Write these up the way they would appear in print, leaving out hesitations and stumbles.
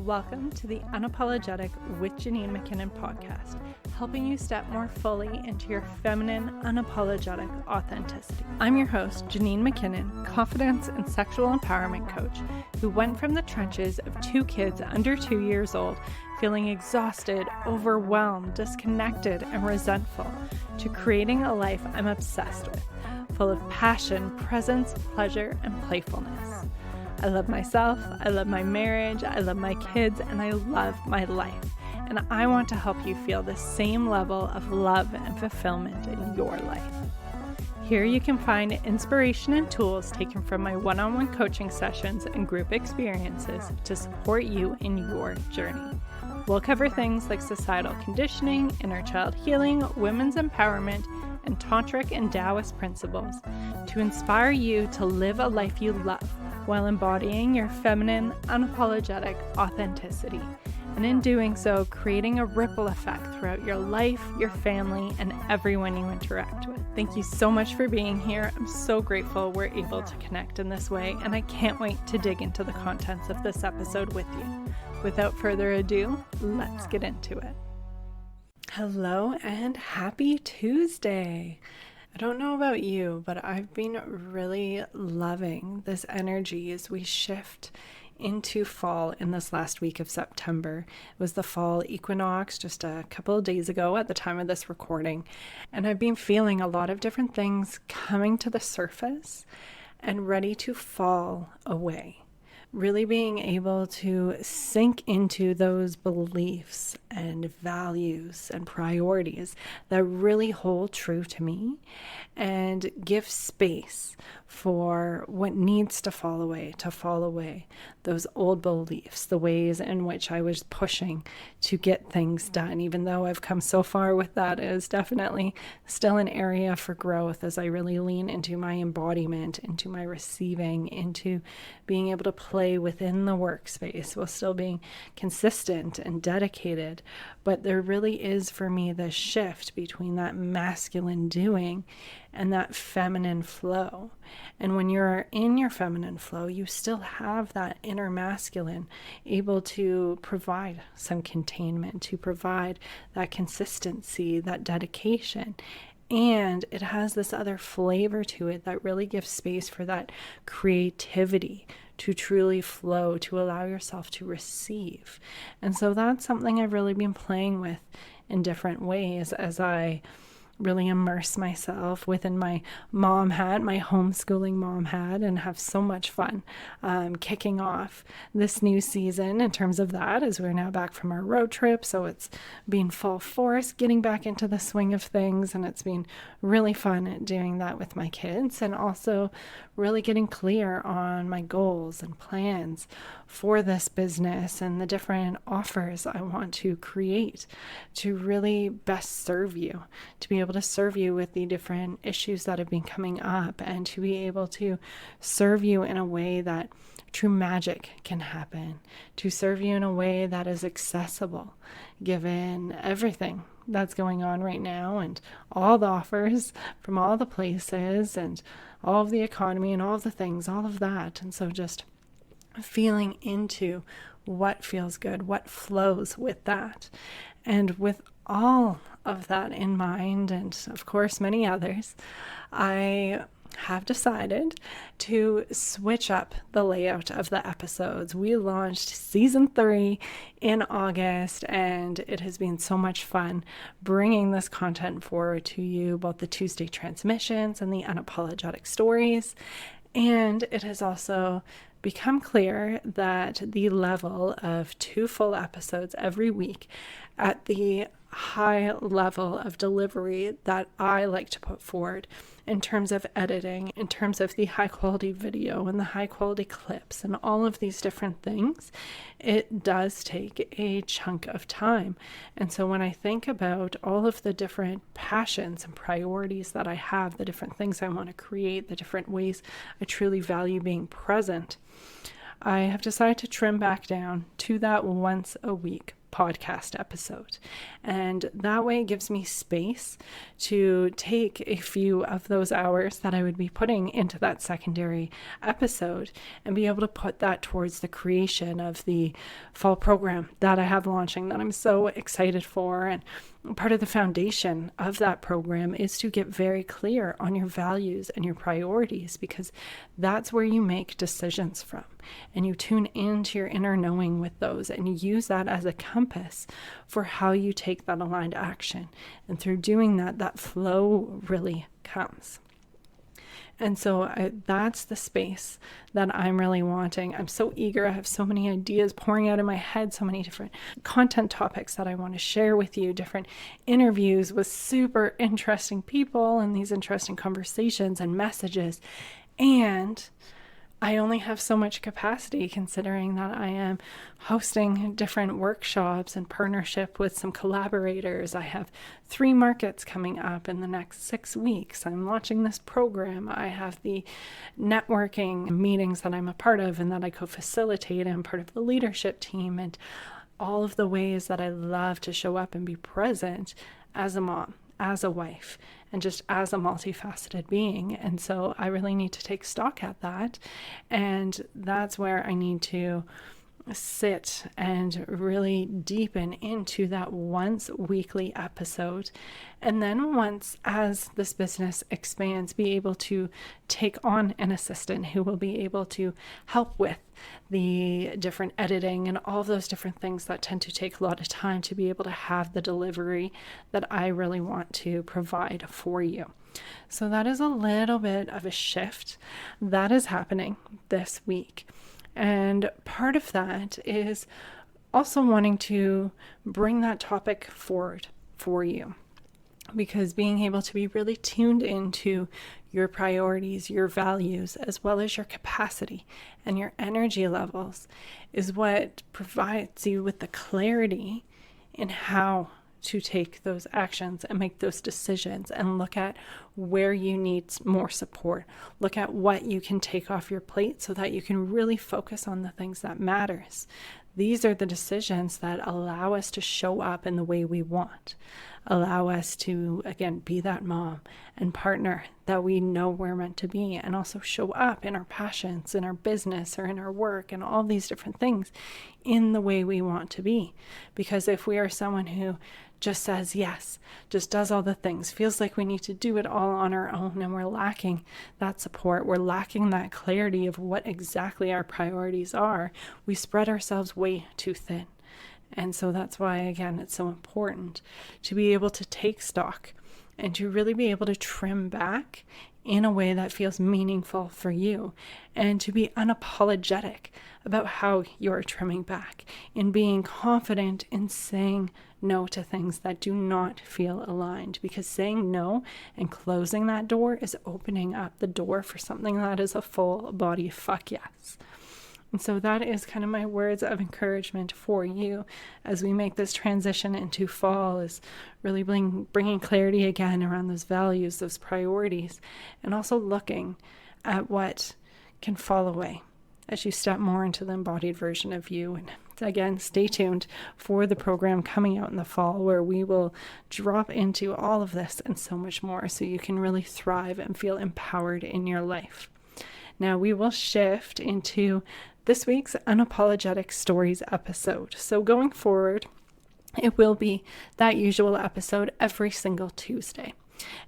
Welcome to the Unapologetic with Janine McKinnon podcast, helping you step more fully into your feminine, unapologetic authenticity. I'm your host, Janine McKinnon, confidence and sexual empowerment coach, who went from the trenches of 2 kids under 2 years old, feeling exhausted, overwhelmed, disconnected, and resentful, to creating a life I'm obsessed with, full of passion, presence, pleasure, and playfulness. I love myself, I love my marriage, I love my kids, and I love my life. And I want to help you feel the same level of love and fulfillment in your life. Here you can find inspiration and tools taken from my one-on-one coaching sessions and group experiences to support you in your journey. We'll cover things like societal conditioning, inner child healing, women's empowerment, and tantric and Taoist principles to inspire you to live a life you love while embodying your feminine, unapologetic authenticity, and in doing so, creating a ripple effect throughout your life, your family, and everyone you interact with. Thank you so much for being here. I'm so grateful we're able to connect in this way, and I can't wait to dig into the contents of this episode with you. Without further ado, let's get into it. Hello and happy Tuesday. I don't know about you, but I've been really loving this energy as we shift into fall in this last week of September. It was the fall equinox just a couple of days ago at the time of this recording, and I've been feeling a lot of different things coming to the surface and ready to fall away. Really being able to sink into those beliefs and values and priorities that really hold true to me and give space for what needs to fall away, those old beliefs, the ways in which I was pushing to get things done. Even though I've come so far with that, it is definitely still an area for growth as I really lean into my embodiment, into my receiving, into being able to play within the workspace while still being consistent and dedicated. But there really is for me this shift between that masculine doing and that feminine flow. And when you're in your feminine flow, you still have that inner masculine able to provide some containment, to provide that consistency, that dedication. And it has this other flavor to it that really gives space for that creativity to truly flow, to allow yourself to receive. And so that's something I've really been playing with in different ways as I really immerse myself within my mom hat, my homeschooling mom hat, and have so much fun kicking off this new season in terms of that, as we're now back from our road trip. So it's been full force, getting back into the swing of things, and it's been really fun at doing that with my kids, and also really getting clear on my goals and plans for this business and the different offers I want to create to really best serve you, to be able to serve you with the different issues that have been coming up, and to be able to serve you in a way that true magic can happen, to serve you in a way that is accessible, given everything that's going on right now and all the offers from all the places and all of the economy and all of the things, all of that. And so just feeling into what feels good, what flows with that. And with all of that in mind, and of course many others, I have decided to switch up the layout of the episodes. We launched season 3 in August, and it has been so much fun bringing this content forward to you, both the Tuesday transmissions and the unapologetic stories. And it has also become clear that the level of 2 full episodes every week at the high level of delivery that I like to put forward in terms of editing, in terms of the high quality video and the high quality clips and all of these different things, it does take a chunk of time. And so when I think about all of the different passions and priorities that I have, the different things I want to create, the different ways I truly value being present, I have decided to trim back down to that once a week podcast episode. And that way it gives me space to take a few of those hours that I would be putting into that secondary episode and be able to put that towards the creation of the fall program that I have launching that I'm so excited for. And part of the foundation of that program is to get very clear on your values and your priorities, because that's where you make decisions from, and you tune into your inner knowing with those, and you use that as a compass for how you take that aligned action. And through doing that, that flow really comes. And so that's the space that I'm really wanting. I'm so eager. I have so many ideas pouring out in my head, so many different content topics that I want to share with you, different interviews with super interesting people and these interesting conversations and messages. And I only have so much capacity, considering that I am hosting different workshops in partnership with some collaborators. I have 3 markets coming up in the next 6 weeks. I'm launching this program. I have the networking meetings that I'm a part of and that I co-facilitate. I'm part of the leadership team, and all of the ways that I love to show up and be present as a mom, as a wife, and just as a multifaceted being. And so I really need to take stock at that. And that's where I need to sit and really deepen into that once weekly episode. And then once, as this business expands, be able to take on an assistant who will be able to help with the different editing and all those different things that tend to take a lot of time to be able to have the delivery that I really want to provide for you. So that is a little bit of a shift that is happening this week. And part of that is also wanting to bring that topic forward for you, because being able to be really tuned into your priorities, your values, as well as your capacity and your energy levels is what provides you with the clarity in how to take those actions and make those decisions and look at where you need more support. Look at what you can take off your plate so that you can really focus on the things that matters. These are the decisions that allow us to show up in the way we want, allow us to, again, be that mom and partner that we know we're meant to be, and also show up in our passions, in our business, or in our work, and all these different things in the way we want to be. Because if we are someone who just says yes, just does all the things, feels like we need to do it all on our own, and we're lacking that support, we're lacking that clarity of what exactly our priorities are, we spread ourselves way too thin. And so that's why, again, it's so important to be able to take stock and to really be able to trim back in a way that feels meaningful for you, and to be unapologetic about how you're trimming back, in being confident in saying no to things that do not feel aligned, because saying no and closing that door is opening up the door for something that is a full body fuck yes. And so that is kind of my words of encouragement for you as we make this transition into fall, is really bringing clarity again around those values, those priorities, and also looking at what can fall away as you step more into the embodied version of you. And again, stay tuned for the program coming out in the fall, where we will drop into all of this and so much more, so you can really thrive and feel empowered in your life. Now we will shift into this week's Unapologetic Stories episode. So going forward, it will be that usual episode every single Tuesday.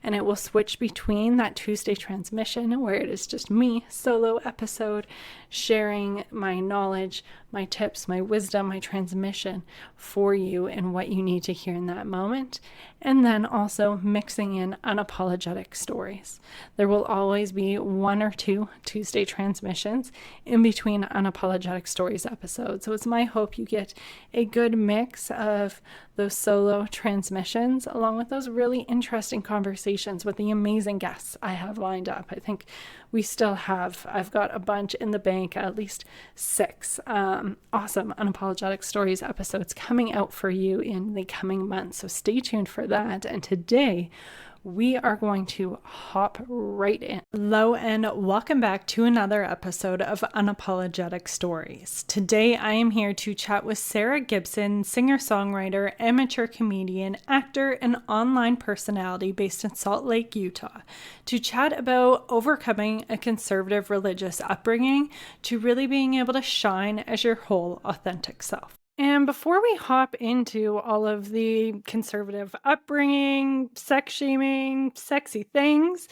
And it will switch between that Tuesday transmission, where it is just me, solo episode, sharing my knowledge, my tips, my wisdom, my transmission for you and what you need to hear in that moment. And then also mixing in unapologetic stories. There will always be 1 or 2 Tuesday transmissions in between Unapologetic Stories episodes. So it's my hope you get a good mix of those solo transmissions along with those really interesting conversations with the amazing guests I have lined up. I think I've got a bunch in the bank, at least 6 awesome Unapologetic Stories episodes coming out for you in the coming months. So stay tuned for that. And today we are going to hop right in. Hello and welcome back to another episode of Unapologetic Stories. Today I am here to chat with Cera Gibson, singer-songwriter, amateur comedian, actor, and online personality based in Salt Lake, Utah, to chat about overcoming a conservative religious upbringing to really being able to shine as your whole authentic self. And before we hop into all of the conservative upbringing, sex shaming, sexy things,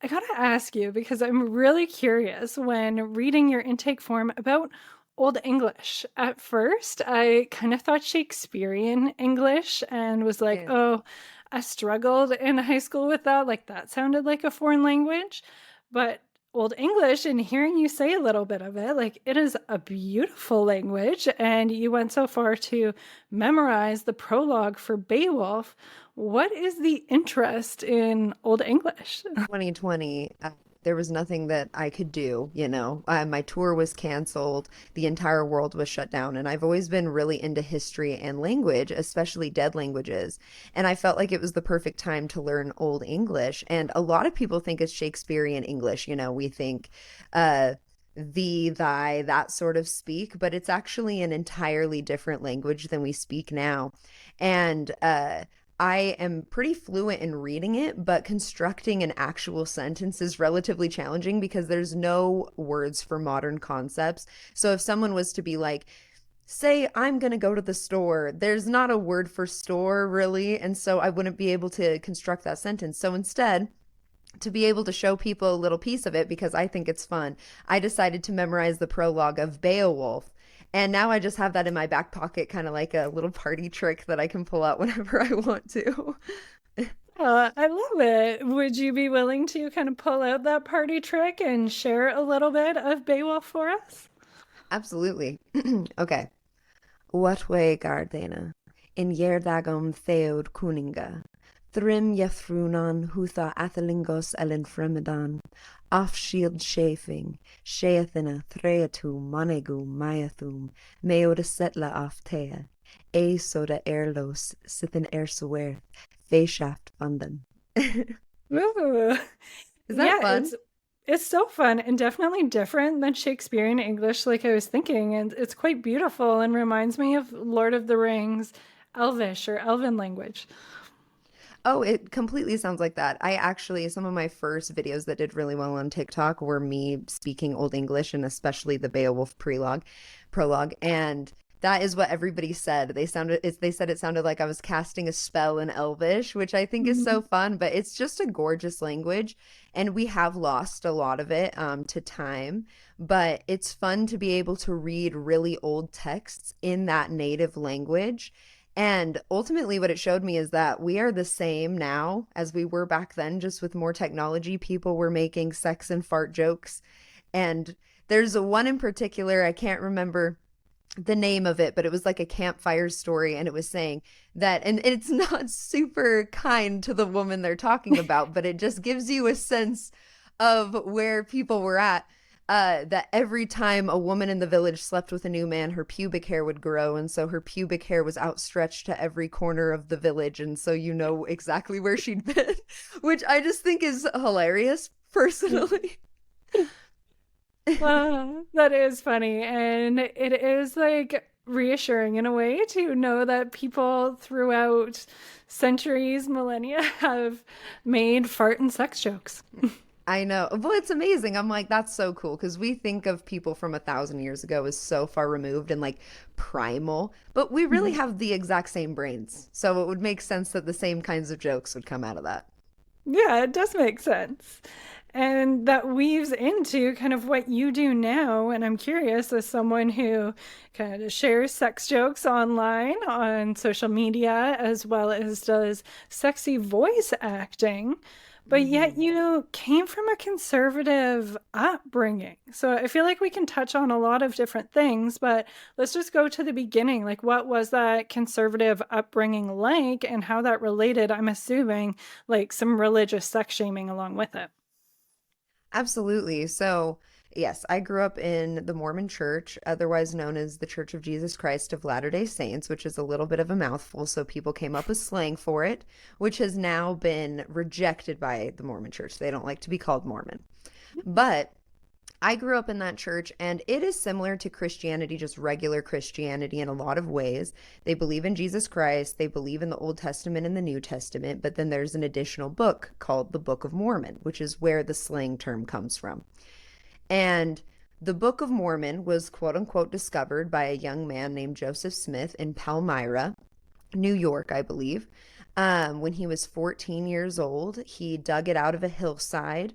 I gotta ask you, because I'm really curious when reading your intake form about Old English. At first, I kind of thought Shakespearean English and was like, Yeah. oh, I struggled in high school with that. Like, that sounded like a foreign language. But Old English, and hearing you say a little bit of it, like, it is a beautiful language. And you went so far to memorize the prologue for Beowulf. What is the interest in Old English? 2020, there was nothing that I could do, My tour was canceled, the entire world was shut down, and I've always been really into history and language, especially dead languages. And I felt like it was the perfect time to learn Old English. And a lot of people think it's Shakespearean English, we think thee, thy, that sort of speak, but it's actually an entirely different language than we speak now. And I am pretty fluent in reading it, but constructing an actual sentence is relatively challenging because there's no words for modern concepts. So if someone was to be like, say, I'm going to go to the store, there's not a word for store really. And so I wouldn't be able to construct that sentence. So instead, to be able to show people a little piece of it, because I think it's fun, I decided to memorize the prologue of Beowulf. And now I just have that in my back pocket, kind of like a little party trick that I can pull out whenever I want to. I love it. Would you be willing to kind of pull out that party trick and share a little bit of Beowulf for us? Absolutely. Okay. What way Gardena, in Yerdagum Theod Kuninga, Thrim Yethrunan Hutha Athelingos Ellen Fremedan, Off shield chafing, Sheathina Threatu Monegu Mayathum, Meoda Setla off Tea, A soda Erlos, Sithin Ersower, Fayshaft Funden. Ooh. Is that fun? It's so fun and definitely different than Shakespearean English, like I was thinking, and it's quite beautiful and reminds me of Lord of the Rings, Elvish or Elven language. Oh, it completely sounds like that. Some of my first videos that did really well on TikTok were me speaking Old English and especially the Beowulf prologue. And that is what everybody said. They said it sounded like I was casting a spell in Elvish, which I think is so fun, but it's just a gorgeous language. And we have lost a lot of it to time, but it's fun to be able to read really old texts in that native language. And ultimately, what it showed me is that we are the same now as we were back then, just with more technology. People were making sex and fart jokes. And there's one in particular, I can't remember the name of it, but it was like a campfire story. And it was saying that, and it's not super kind to the woman they're talking about, but it just gives you a sense of where people were at. That every time a woman in the village slept with a new man, her pubic hair would grow. And so her pubic hair was outstretched to every corner of the village. And so you know exactly where she'd been, which I just think is hilarious, personally. That is funny. And it is like reassuring in a way to know that people throughout centuries, millennia have made fart and sex jokes. I know. Well, it's amazing. I'm like, that's so cool because we think of people from 1,000 years ago as so far removed and like primal, but we really have the exact same brains. So it would make sense that the same kinds of jokes would come out of that. Yeah, it does make sense. And that weaves into kind of what you do now. And I'm curious, as someone who kind of shares sex jokes online on social media, as well as does sexy voice acting, but yet Mhm. you came from a conservative upbringing. So I feel like we can touch on a lot of different things, but let's just go to the beginning. Like, what was that conservative upbringing like and how that related, I'm assuming, like some religious sex shaming along with it? Absolutely. So Yes, I grew up in the Mormon Church, otherwise known as the Church of Jesus Christ of Latter-day Saints, which is a little bit of a mouthful, so people came up with slang for it, which has now been rejected by the Mormon Church. They don't like to be called Mormon. But I grew up in that church, and it is similar to Christianity, just regular Christianity in a lot of ways. They believe in Jesus Christ, they believe in the Old Testament and the New Testament, but then there's an additional book called the Book of Mormon, which is where the slang term comes from. And the Book of Mormon was quote unquote discovered by a young man named Joseph Smith in Palmyra, New York, I believe. When he was 14 years old, he dug it out of a hillside,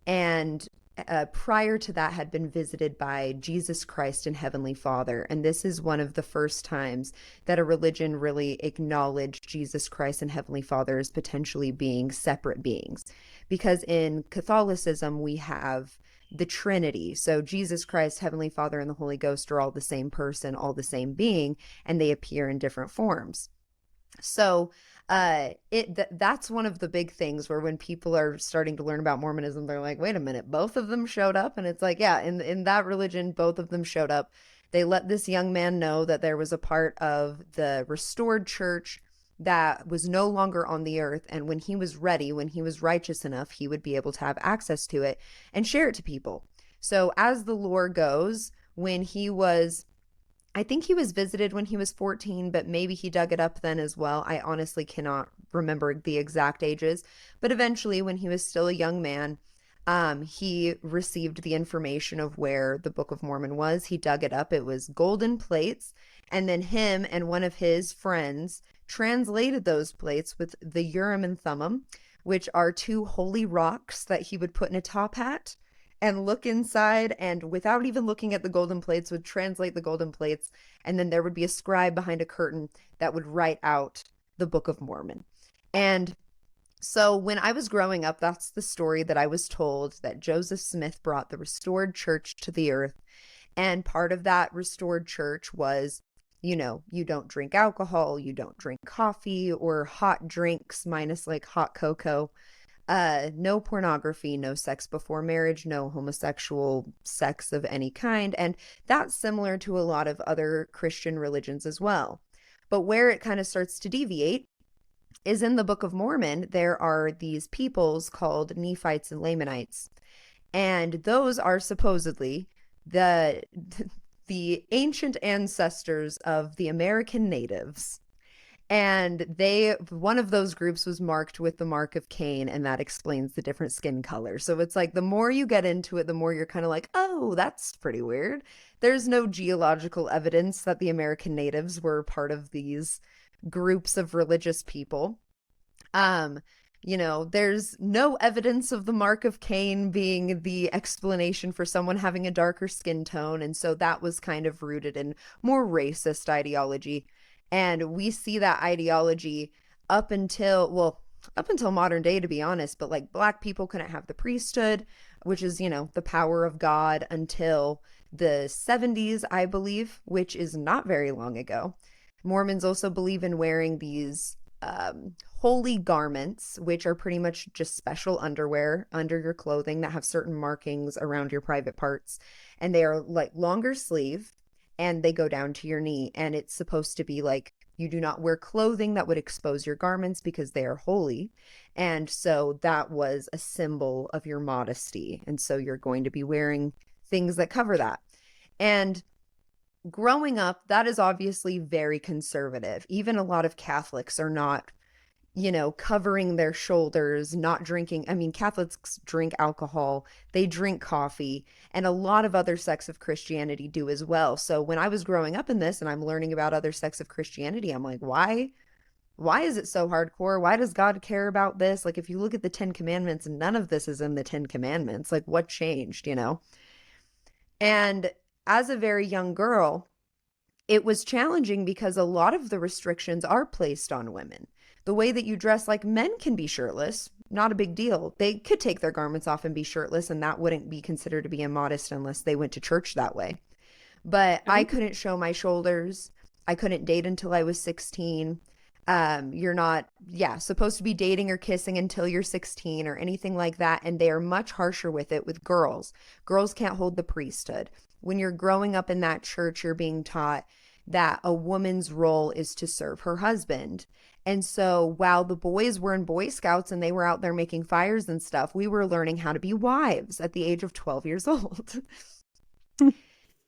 and prior to that had been visited by Jesus Christ and Heavenly Father. And this is one of the first times that a religion really acknowledged Jesus Christ and Heavenly Father as potentially being separate beings. Because in Catholicism, we have the Trinity. So Jesus Christ, Heavenly Father, and the Holy Ghost are all the same person, all the same being, and they appear in different forms. So that's one of the big things where when people are starting to learn about Mormonism, they're like, wait a minute, both of them showed up? And it's like, yeah, in that religion, both of them showed up. They let this young man know that there was a part of the restored church that was no longer on the earth, and when he was ready, when he was righteous enough, he would be able to have access to it and share it to people. So as the lore goes, I think he was visited when he was 14, but maybe he dug it up then as well. I honestly cannot remember the exact ages. But eventually, when he was still a young man, he received the information of where the Book of Mormon was. He dug it up. It was golden plates. And then him and one of his friends translated those plates with the Urim and Thummim, which are two holy rocks that he would put in a top hat and look inside, and without even looking at the golden plates, would translate the golden plates. And then there would be a scribe behind a curtain that would write out the Book of Mormon. And so when I was growing up, that's the story that I was told, that Joseph Smith brought the restored church to the earth. And part of that restored church was, you don't drink alcohol, you don't drink coffee or hot drinks minus like hot cocoa. No pornography, no sex before marriage, no homosexual sex of any kind. And that's similar to a lot of other Christian religions as well. But where it kind of starts to deviate is in the Book of Mormon. There are these peoples called Nephites and Lamanites. And those are supposedly the ancient ancestors of the American natives. And one of those groups was marked with the mark of Cain, and that explains the different skin color. So it's like the more you get into it, the more you're kind of like, oh, that's pretty weird. There's no geological evidence that the American natives were part of these groups of religious people. There's no evidence of the mark of Cain being the explanation for someone having a darker skin tone. And so that was kind of rooted in more racist ideology. And we see that ideology up until modern day, to be honest. But like Black people couldn't have the priesthood, which is, the power of God, until the 70s, I believe, which is not very long ago. Mormons also believe in wearing these holy garments, which are pretty much just special underwear under your clothing that have certain markings around your private parts. And they are like longer sleeve, and they go down to your knee. And it's supposed to be like, you do not wear clothing that would expose your garments because they are holy. And so that was a symbol of your modesty. And so you're going to be wearing things that cover that. And growing up, that is obviously very conservative. Even a lot of Catholics are not, covering their shoulders, not drinking. I mean, Catholics drink alcohol, they drink coffee, and a lot of other sects of Christianity do as well. So when I was growing up in this and I'm learning about other sects of Christianity, I'm like, why is it so hardcore? Why does God care about this? Like, if you look at the 10 Commandments, none of this is in the 10 Commandments. Like, what changed, And as a very young girl, it was challenging because a lot of the restrictions are placed on women. The way that you dress, like men can be shirtless, not a big deal. They could take their garments off and be shirtless, and that wouldn't be considered to be immodest unless they went to church that way. But I couldn't show my shoulders. I couldn't date until I was 16. You're not, yeah, supposed to be dating or kissing until you're 16 or anything like that. And they are much harsher with it with girls. Girls can't hold the priesthood. When you're growing up in that church, you're being taught that a woman's role is to serve her husband. And so while the boys were in Boy Scouts and they were out there making fires and stuff, we were learning how to be wives at the age of 12 years old.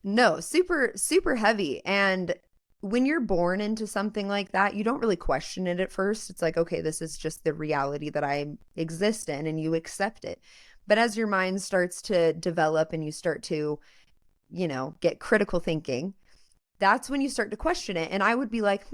No, super, super heavy. And when you're born into something like that, you don't really question it at first. It's like, okay, this is just the reality that I exist in, and you accept it. But as your mind starts to develop and you start to, get critical thinking, that's when you start to question it. And I would be like,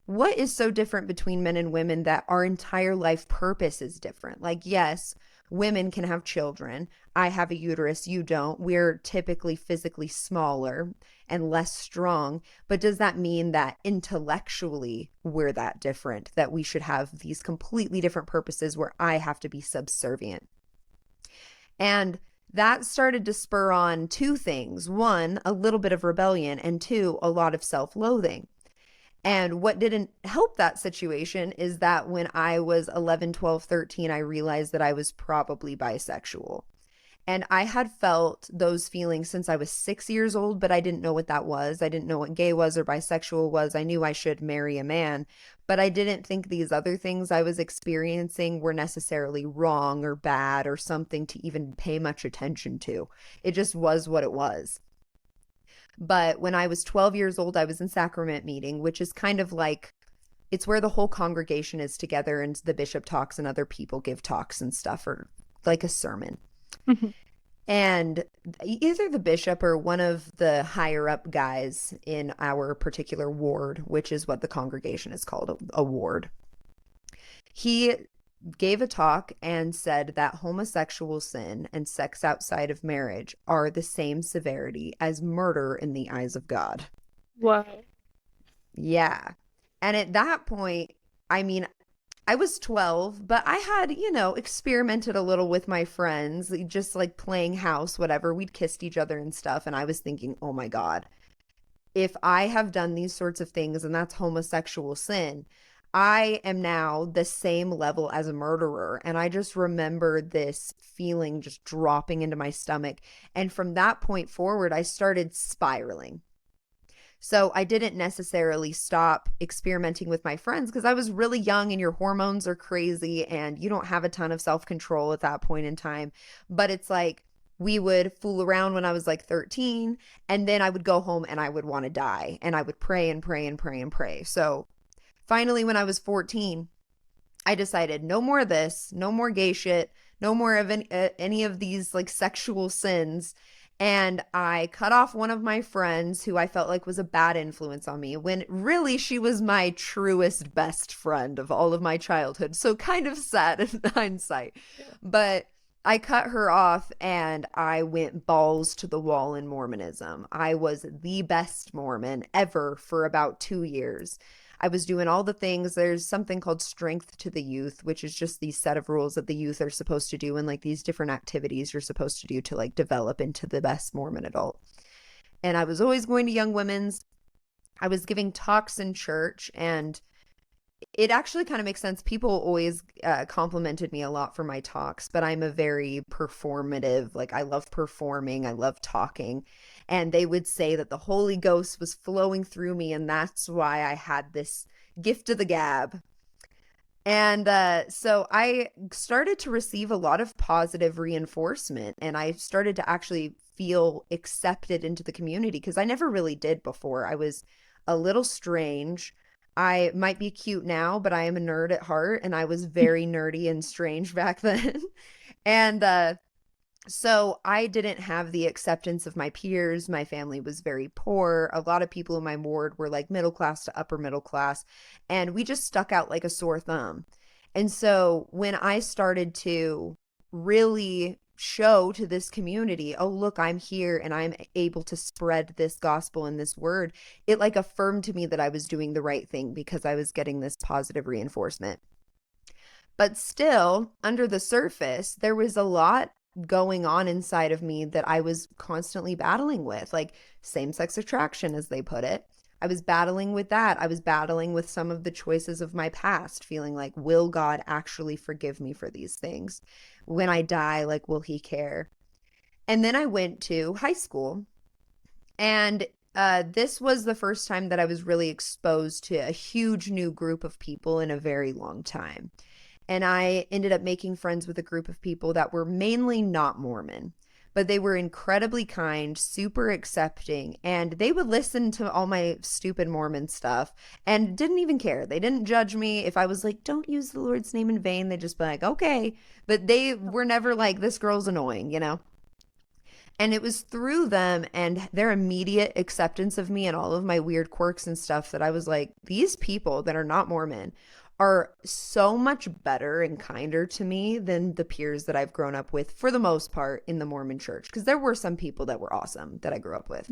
what is so different between men and women that our entire life purpose is different? Like, yes, women can have children. I have a uterus, you don't. We're typically physically smaller and less strong. But does that mean that intellectually we're that different, that we should have these completely different purposes where I have to be subservient? And that started to spur on two things. One, a little bit of rebellion, and two, a lot of self-loathing. And what didn't help that situation is that when I was 11, 12, 13, I realized that I was probably bisexual. And I had felt those feelings since I was 6 years old, but I didn't know what that was. I didn't know what gay was or bisexual was. I knew I should marry a man, but I didn't think these other things I was experiencing were necessarily wrong or bad or something to even pay much attention to. It just was what it was. But when I was 12 years old, I was in sacrament meeting, which is kind of like, it's where the whole congregation is together and the bishop talks and other people give talks and stuff, or like a sermon. And either the bishop or one of the higher up guys in our particular ward, which is what the congregation is called, a ward, he gave a talk and said that homosexual sin and sex outside of marriage are the same severity as murder in the eyes of God. Wow. Yeah. And at that point, I mean, I was 12, but I had, experimented a little with my friends, just like playing house, whatever. We'd kissed each other and stuff. And I was thinking, oh my God, if I have done these sorts of things and that's homosexual sin, I am now the same level as a murderer. And I just remember this feeling just dropping into my stomach. And from that point forward, I started spiraling. So I didn't necessarily stop experimenting with my friends because I was really young and your hormones are crazy and you don't have a ton of self-control at that point in time. But it's like we would fool around when I was like 13, and then I would go home and I would want to die and I would pray and pray and pray and pray. So finally, when I was 14, I decided no more of this, no more gay shit, no more of any of these like sexual sins. And I cut off one of my friends who I felt like was a bad influence on me, when really she was my truest best friend of all of my childhood. So kind of sad in hindsight. But I cut her off and I went balls to the wall in Mormonism. I was the best Mormon ever for about 2 years. I was doing all the things. There's something called strength to the youth, which is just these set of rules that the youth are supposed to do, and like these different activities you're supposed to do to like develop into the best Mormon adult. And I was always going to young women's. I was giving talks in church, and it actually kind of makes sense. People always complimented me a lot for my talks, but I'm a very performative, like I love performing, I love talking. And they would say that the Holy Ghost was flowing through me, and that's why I had this gift of the gab. And so I started to receive a lot of positive reinforcement, and I started to actually feel accepted into the community because I never really did before. I was a little strange. I might be cute now, but I am a nerd at heart, and I was very nerdy and strange back then. And so I didn't have the acceptance of my peers. My family was very poor. A lot of people in my ward were like middle class to upper middle class, and we just stuck out like a sore thumb. And so when I started to really show to this community, oh, look, I'm here and I'm able to spread this gospel and this word, it like affirmed to me that I was doing the right thing because I was getting this positive reinforcement. But still, under the surface, there was a lot going on inside of me that I was constantly battling with, like same-sex attraction, as they put it. I was battling with that. I was battling with some of the choices of my past, feeling like, will God actually forgive me for these things? When I die, like, will he care? And then I went to high school, and this was the first time that I was really exposed to a huge new group of people in a very long time. And I ended up making friends with a group of people that were mainly not Mormon, but they were incredibly kind, super accepting, and they would listen to all my stupid Mormon stuff and didn't even care. They didn't judge me. If I was like, don't use the Lord's name in vain, they'd just be like, okay. But they were never like, this girl's annoying, you know? And it was through them and their immediate acceptance of me and all of my weird quirks and stuff that I was like, these people that are not Mormon are so much better and kinder to me than the peers that I've grown up with for the most part in the Mormon church. Because there were some people that were awesome that I grew up with.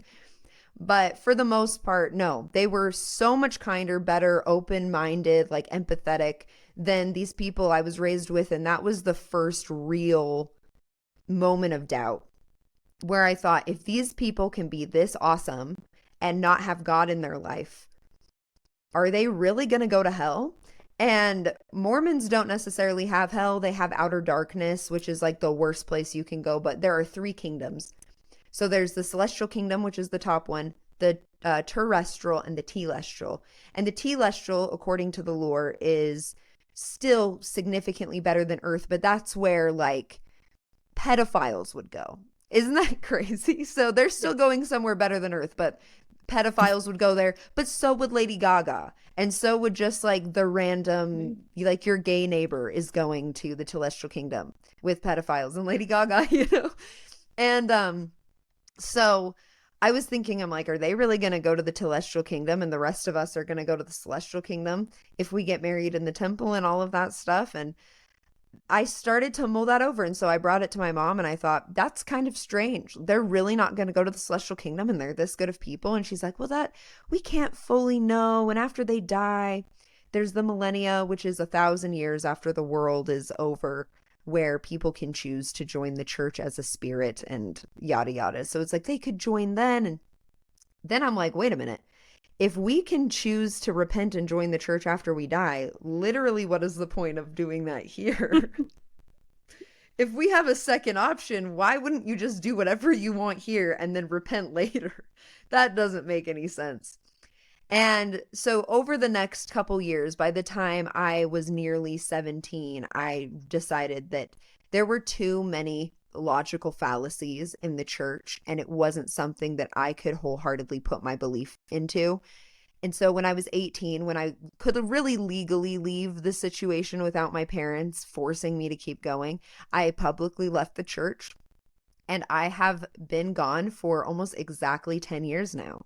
But for the most part, no, they were so much kinder, better, open-minded, like empathetic than these people I was raised with. And that was the first real moment of doubt where I thought, if these people can be this awesome and not have God in their life, are they really going to go to hell? And Mormons don't necessarily have hell. They have outer darkness, which is like the worst place you can go. But there are three kingdoms. So there's the celestial kingdom, which is the top one, the terrestrial, and the telestial. And the telestial, according to the lore, is still significantly better than Earth. But that's where like pedophiles would go. Isn't that crazy? So they're still going somewhere better than Earth, but pedophiles would go there, but so would Lady Gaga. And so would just like the random, like your gay neighbor is going to the Celestial Kingdom with pedophiles and Lady Gaga, you know? And so I was thinking, I'm like, are they really going to go to the Celestial Kingdom and the rest of us are going to go to the Celestial Kingdom if we get married in the temple and all of that stuff? And I started to mull that over. And so I brought it to my mom and I thought, that's kind of strange. They're really not going to go to the celestial kingdom and they're this good of people. And she's like, well, that we can't fully know. And after they die, there's the millennia, which is 1,000 years after the world is over, where people can choose to join the church as a spirit and yada, yada. So it's like they could join then. And then I'm like, wait a minute. If we can choose to repent and join the church after we die, literally, what is the point of doing that here? If we have a second option, why wouldn't you just do whatever you want here and then repent later? That doesn't make any sense. And so over the next couple years, by the time I was nearly 17, I decided that there were too many logical fallacies in the church, and it wasn't something that I could wholeheartedly put my belief into. And so when I was 18, when I could really legally leave the situation without my parents forcing me to keep going, I publicly left the church, and I have been gone for almost exactly 10 years now.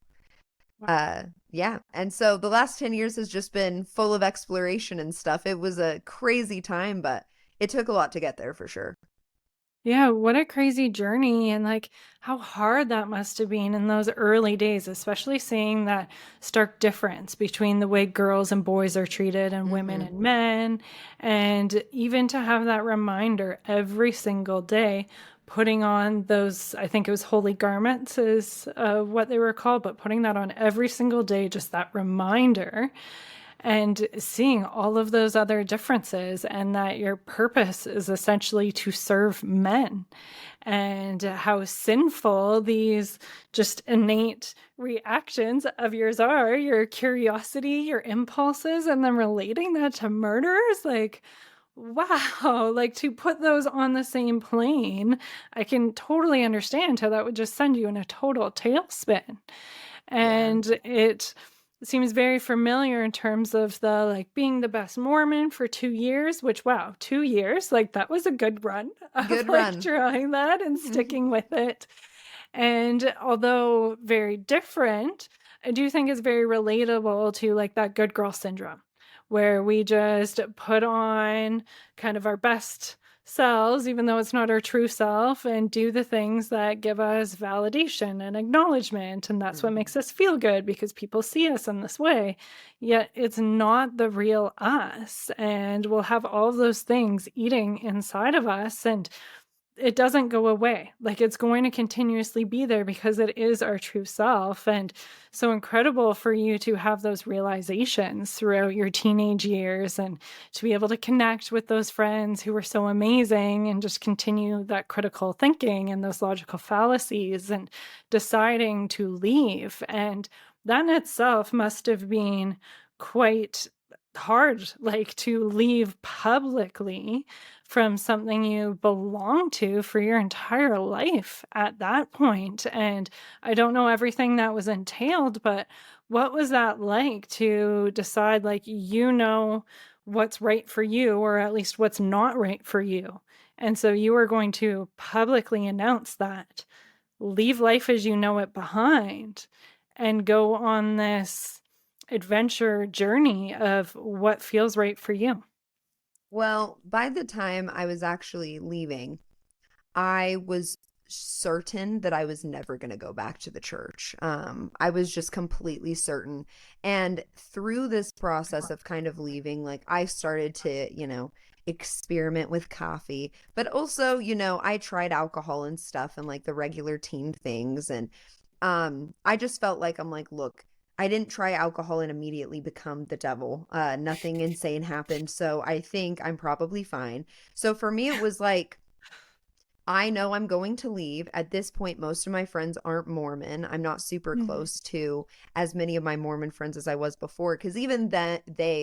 Yeah. And so the last 10 years has just been full of exploration and stuff. It was a crazy time, but it took a lot to get there for sure. Yeah, what a crazy journey, and like how hard that must have been in those early days, especially seeing that stark difference between the way girls and boys are treated and women Mm-hmm. and men. And even to have that reminder every single day, putting on those, I think it was holy garments is what they were called, but putting that on every single day, just that reminder and seeing all of those other differences, and that your purpose is essentially to serve men, and how sinful these just innate reactions of yours are, your curiosity, your impulses, and then relating that to murderers. Like, wow, like to put those on the same plane, I can totally understand how that would just send you in a total tailspin. Yeah. And it seems very familiar in terms of the like being the best Mormon for 2 years, which wow, 2 years, like that was a good run of Good like run. trying that and sticking with it. And although very different, I do think it's very relatable to like that good girl syndrome, where we just put on kind of our best selves, even though it's not our true self, and do the things that give us validation and acknowledgement. And that's what Mhm. makes us feel good because people see us in this way. Yet it's not the real us. And we'll have all of those things eating inside of us. And it doesn't go away. Like, it's going to continuously be there because it is our true self. And so incredible for you to have those realizations throughout your teenage years and to be able to connect with those friends who were so amazing and just continue that critical thinking and those logical fallacies and deciding to leave. And that in itself must have been quite hard, like to leave publicly from something you belong to for your entire life at that point. And I don't know everything that was entailed, but what was that like to decide, like, what's right for you, or at least what's not right for you? And so you were going to publicly announce that, leave life as you know it behind, and go on this adventure journey of what feels right for you. Well, by the time I was actually leaving, I was certain that I was never going to go back to the church. I was just completely certain. And through this process of kind of leaving, like I started to, experiment with coffee, but also, I tried alcohol and stuff and like the regular teen things. And I just felt like I'm like, look, I didn't try alcohol and immediately become the devil. Nothing insane happened. So I think I'm probably fine. So for me, it was like, I know I'm going to leave. At this point, most of my friends aren't Mormon. I'm not super Mhm. close to as many of my Mormon friends as I was before. Because even then,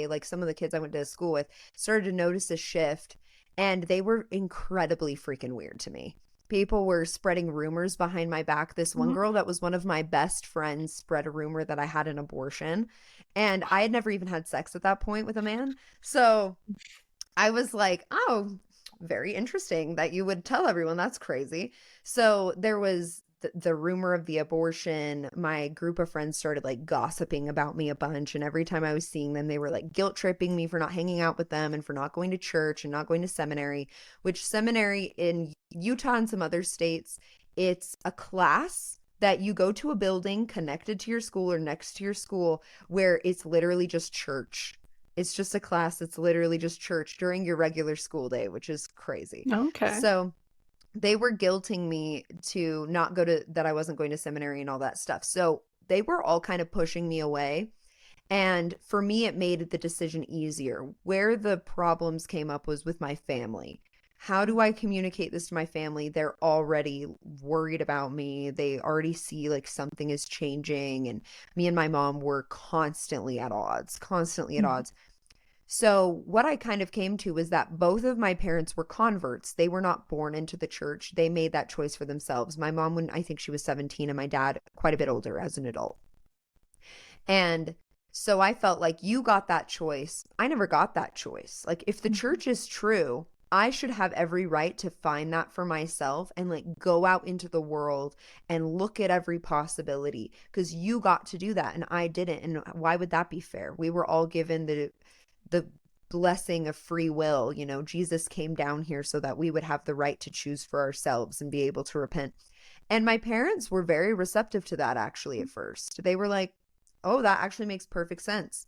like some of the kids I went to school with, started to notice a shift, and they were incredibly freaking weird to me. People were spreading rumors behind my back. This one Mhm. girl that was one of my best friends spread a rumor that I had an abortion, and I had never even had sex at that point with a man. So I was like, oh, very interesting that you would tell everyone. That's crazy. So there was the rumor of the abortion. My group of friends started like gossiping about me a bunch. And every time I was seeing them, they were like guilt tripping me for not hanging out with them and for not going to church and not going to seminary, which seminary in Utah and some other states, it's a class that you go to a building connected to your school or next to your school where it's literally just church. It's just a class that's literally just church during your regular school day, which is crazy. Okay. So they were guilting me to not go to, that I wasn't going to seminary and all that stuff. So they were all kind of pushing me away. And for me, it made the decision easier. Where the problems came up was with my family. How do I communicate this to my family? They're already worried about me. They already see like something is changing. And me and my mom were constantly at odds, constantly at Mhm. odds. So, what I kind of came to was that both of my parents were converts. They were not born into the church. They made that choice for themselves. My mom, when I think she was 17, and my dad, quite a bit older as an adult. And so I felt like you got that choice. I never got that choice. Like, if the Mhm. church is true, I should have every right to find that for myself and like go out into the world and look at every possibility because you got to do that and I didn't. And why would that be fair? We were all given the blessing of free will. Jesus came down here so that we would have the right to choose for ourselves and be able to repent. And my parents were very receptive to that actually at first. They were like, oh, that actually makes perfect sense.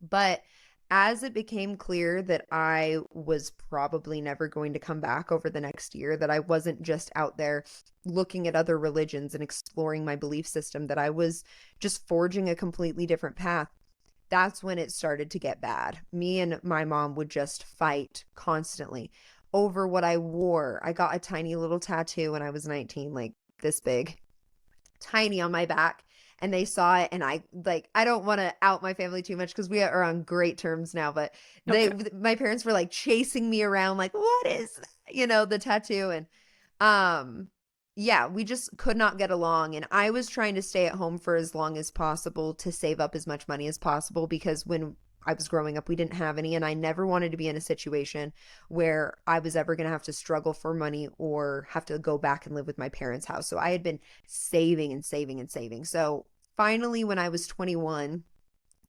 But as it became clear that I was probably never going to come back over the next year, that I wasn't just out there looking at other religions and exploring my belief system, that I was just forging a completely different path, that's when it started to get bad. Me and my mom would just fight constantly over what I wore. I got a tiny little tattoo when I was 19, like this big, tiny on my back. And they saw it, and I don't want to out my family too much because we are on great terms now. But Okay. my parents were like chasing me around, like, what is that? The tattoo, and um, yeah, we just could not get along. And I was trying to stay at home for as long as possible to save up as much money as possible because when I was growing up, we didn't have any. And I never wanted to be in a situation where I was ever going to have to struggle for money or have to go back and live with my parents' house. So I had been saving and saving and saving. So finally, when I was 21,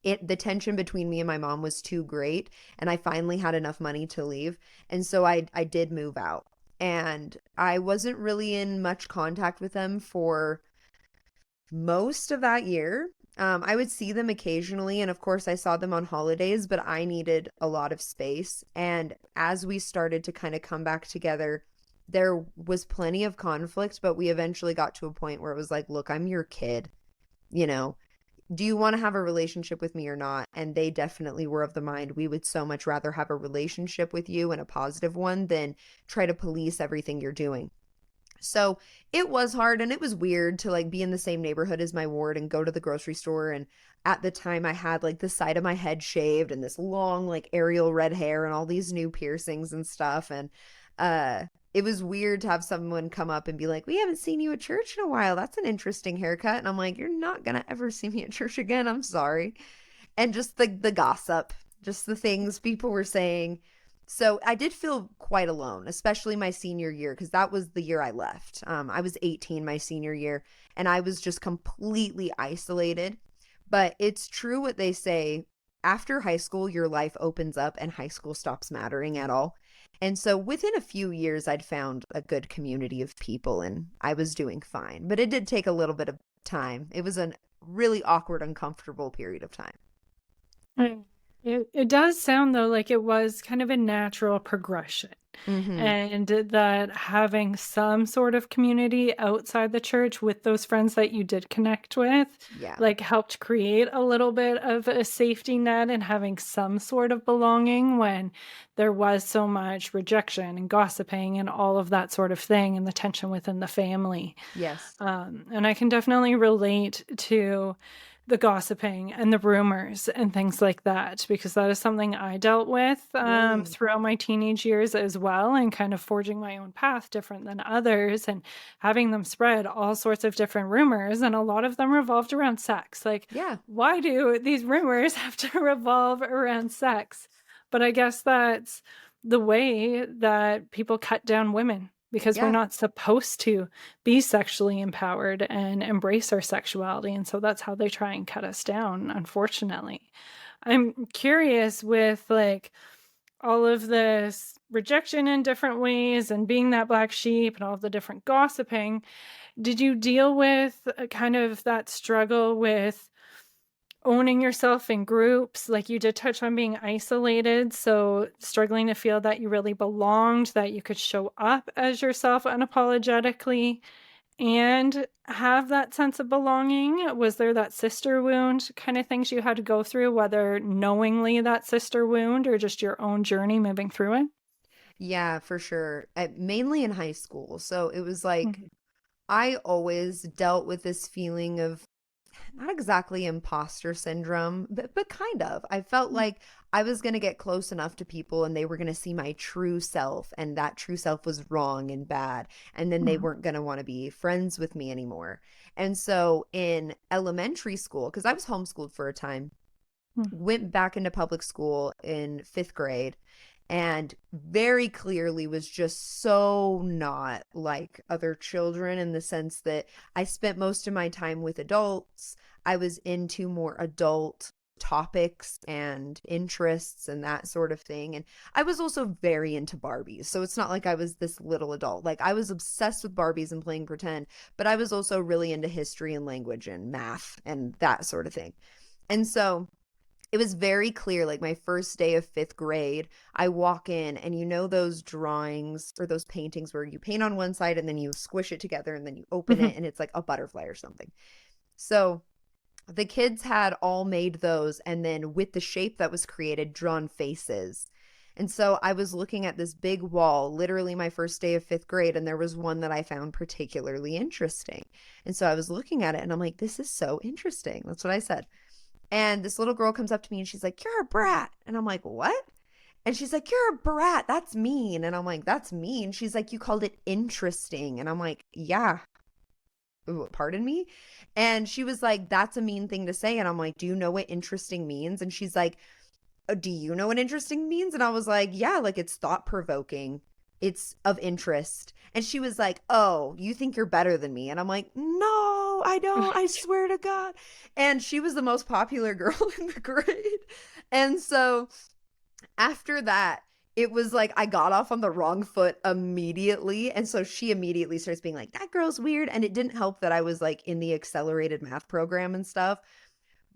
the tension between me and my mom was too great, and I finally had enough money to leave. And so I did move out. And I wasn't really in much contact with them for most of that year. I would see them occasionally, and of course, I saw them on holidays, but I needed a lot of space. And as we started to kind of come back together, there was plenty of conflict, but we eventually got to a point where it was like, look, I'm your kid, you know, do you want to have a relationship with me or not? And they definitely were of the mind, we would so much rather have a relationship with you, and a positive one, than try to police everything you're doing. So it was hard, and it was weird to like be in the same neighborhood as my ward and go to the grocery store. And at the time I had like the side of my head shaved and this long like Ariel red hair and all these new piercings and stuff. And it was weird to have someone come up and be like, we haven't seen you at church in a while. That's an interesting haircut. And I'm like, you're not gonna ever see me at church again. I'm sorry. And just the gossip, just the things people were saying. So I did feel quite alone, especially my senior year, because that was the year I left. I was 18 my senior year, and I was just completely isolated. But it's true what they say. After high school, your life opens up and high school stops mattering at all. And so within a few years, I'd found a good community of people and I was doing fine. But it did take a little bit of time. It was a really awkward, uncomfortable period of time. Mm. It does sound though like it was kind of a natural progression, Mm-hmm. and that having some sort of community outside the church with those friends that you did connect with, Yeah. like helped create a little bit of a safety net and having some sort of belonging when there was so much rejection and gossiping and all of that sort of thing and the tension within the family. Yes. And I can definitely relate to the gossiping and the rumors and things like that, because that is something I dealt with Really? throughout my teenage years as well, and kind of forging my own path different than others and having them spread all sorts of different rumors. And a lot of them revolved around sex. Like, Yeah. why do these rumors have to revolve around sex? But I guess that's the way that people cut down women, because we're Yeah. not supposed to be sexually empowered and embrace our sexuality. And so that's how they try and cut us down, unfortunately. I'm curious with like all of this rejection in different ways and being that black sheep and all of the different gossiping. Did you deal with kind of that struggle with owning yourself in groups? Like, you did touch on being isolated, so struggling to feel that you really belonged, that you could show up as yourself unapologetically and have that sense of belonging. Was there that sister wound kind of things you had to go through, whether knowingly that sister wound or just your own journey moving through it? Yeah, for sure. Mainly in high school. So it was like Mhm. I always dealt with this feeling of not exactly imposter syndrome, but kind of. I felt like I was going to get close enough to people and they were going to see my true self, and that true self was wrong and bad. And then they Mhm. weren't going to want to be friends with me anymore. And so in elementary school, because I was homeschooled for a time, Mhm. went back into public school in fifth grade and very clearly was just so not like other children, in the sense that I spent most of my time with adults. I was into more adult topics and interests and that sort of thing. And I was also very into Barbies. So it's not like I was this little adult. Like, I was obsessed with Barbies and playing pretend, but I was also really into history and language and math and that sort of thing. And so it was very clear, like my first day of fifth grade, I walk in and you know those drawings or those paintings where you paint on one side and then you squish it together and then you open it Mhm. and it's like a butterfly or something. So the kids had all made those, and then with the shape that was created, drawn faces. And so I was looking at this big wall, literally my first day of fifth grade, and there was one that I found particularly interesting. And so I was looking at it and I'm like, this is so interesting. That's what I said. And this little girl comes up to me and she's like, you're a brat. And I'm like, what? And she's like, you're a brat. That's mean. And I'm like, that's mean. She's like, you called it interesting. And I'm like, yeah. Ooh, pardon me? And she was like, that's a mean thing to say. And I'm like, do you know what interesting means? And she's like, do you know what interesting means? And I was like, yeah, like it's thought provoking. It's of interest. And she was like, oh, you think you're better than me? And I'm like, no, I don't. I swear to God. And she was the most popular girl in the grade. And so after that, it was like I got off on the wrong foot immediately. And so she immediately starts being like, that girl's weird. And it didn't help that I was like in the accelerated math program and stuff.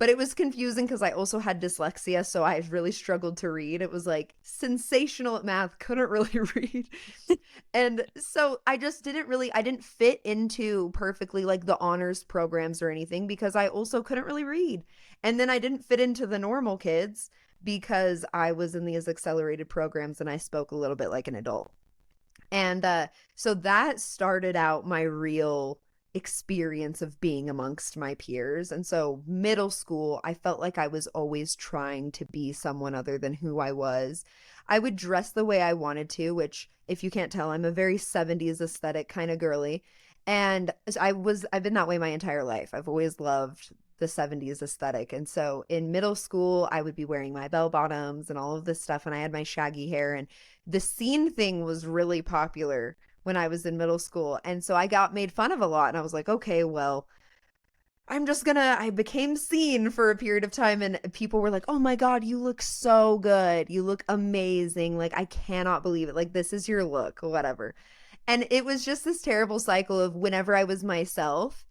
but it was confusing because I also had dyslexia, so I really struggled to read. It was like sensational at math, couldn't really read. And so I didn't fit into perfectly like the honors programs or anything because I also couldn't really read. And then I didn't fit into the normal kids because I was in these accelerated programs and I spoke a little bit like an adult. And so that started out my real experience of being amongst my peers. And so middle school, I felt like I was always trying to be someone other than who I was. I would dress the way I wanted to, which if you can't tell, I'm a very 70s aesthetic kind of girly. And I've been that way my entire life. I've always loved the 70s aesthetic. And so in middle school, I would be wearing my bell bottoms and all of this stuff. And I had my shaggy hair, and the scene thing was really popular when I was in middle school. And so I got made fun of a lot. And I was like, okay, well, I became seen for a period of time. And people were like, oh my God, you look so good. You look amazing. Like, I cannot believe it. Like, this is your look, whatever. And it was just this terrible cycle of whenever I was myself,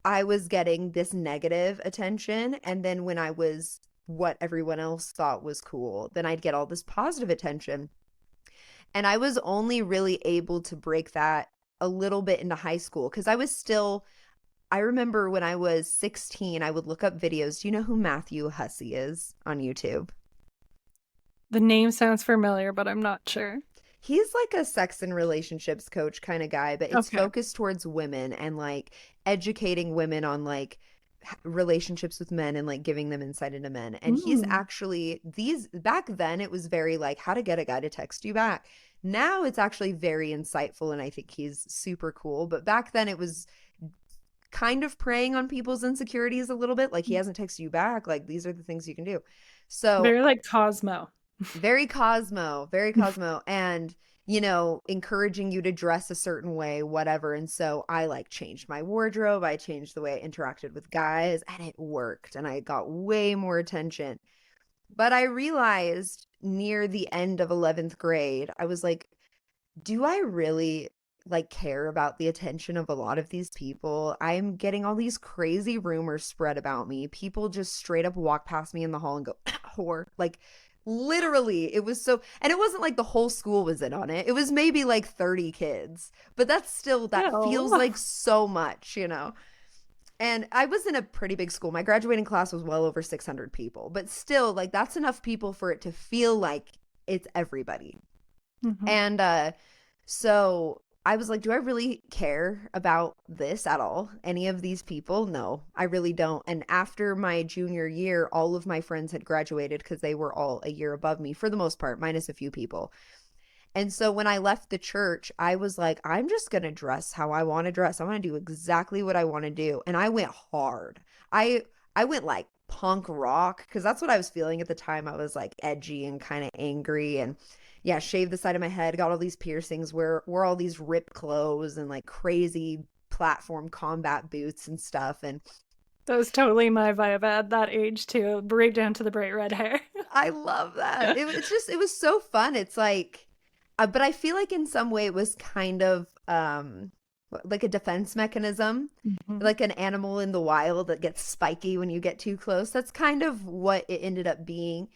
I was getting this negative attention. And then when I was what everyone else thought was cool, then I'd get all this positive attention. And I was only really able to break that a little bit into high school because I remember when I was 16, I would look up videos. Do you know who Matthew Hussey is on YouTube? The name sounds familiar, but I'm not sure. He's like a sex and relationships coach kind of guy, but it's focused towards women and like educating women on like relationships with men and like giving them insight into men. And he's actually back then it was very like how to get a guy to text you back. Now it's actually very insightful and I think he's super cool. But back then it was kind of preying on people's insecurities a little bit. Like he hasn't texted you back. Like these are the things you can do. So very like Cosmo. Very Cosmo, and encouraging you to dress a certain way, whatever. And so I like changed my wardrobe, I changed the way I interacted with guys, and it worked, and I got way more attention. But I realized near the end of 11th grade, I was like, do I really like care about the attention of a lot of these people? I'm getting all these crazy rumors spread about me. People just straight up walk past me in the hall and go, whore. Like, literally, it was so, and it wasn't like the whole school was in on it. It was maybe like 30 kids, but that feels like so much, And I was in a pretty big school. My graduating class was well over 600 people, but still, like, that's enough people for it to feel like it's everybody. And so I was like, do I really care about this at all? Any of these people? No, I really don't. And after my junior year, all of my friends had graduated because they were all a year above me for the most part, minus a few people. And so when I left the church, I was like, I'm just going to dress how I want to dress. I want to do exactly what I want to do. And I went hard. I went like punk rock because that's what I was feeling at the time. I was like edgy and kind of angry, and yeah, shaved the side of my head, got all these piercings, wore all these ripped clothes and like crazy platform combat boots and stuff. And that was totally my vibe at that age too, right down to the bright red hair. I love that. It was so fun. It's like, but I feel like in some way it was kind of like a defense mechanism, like an animal in the wild that gets spiky when you get too close. That's kind of what it ended up being.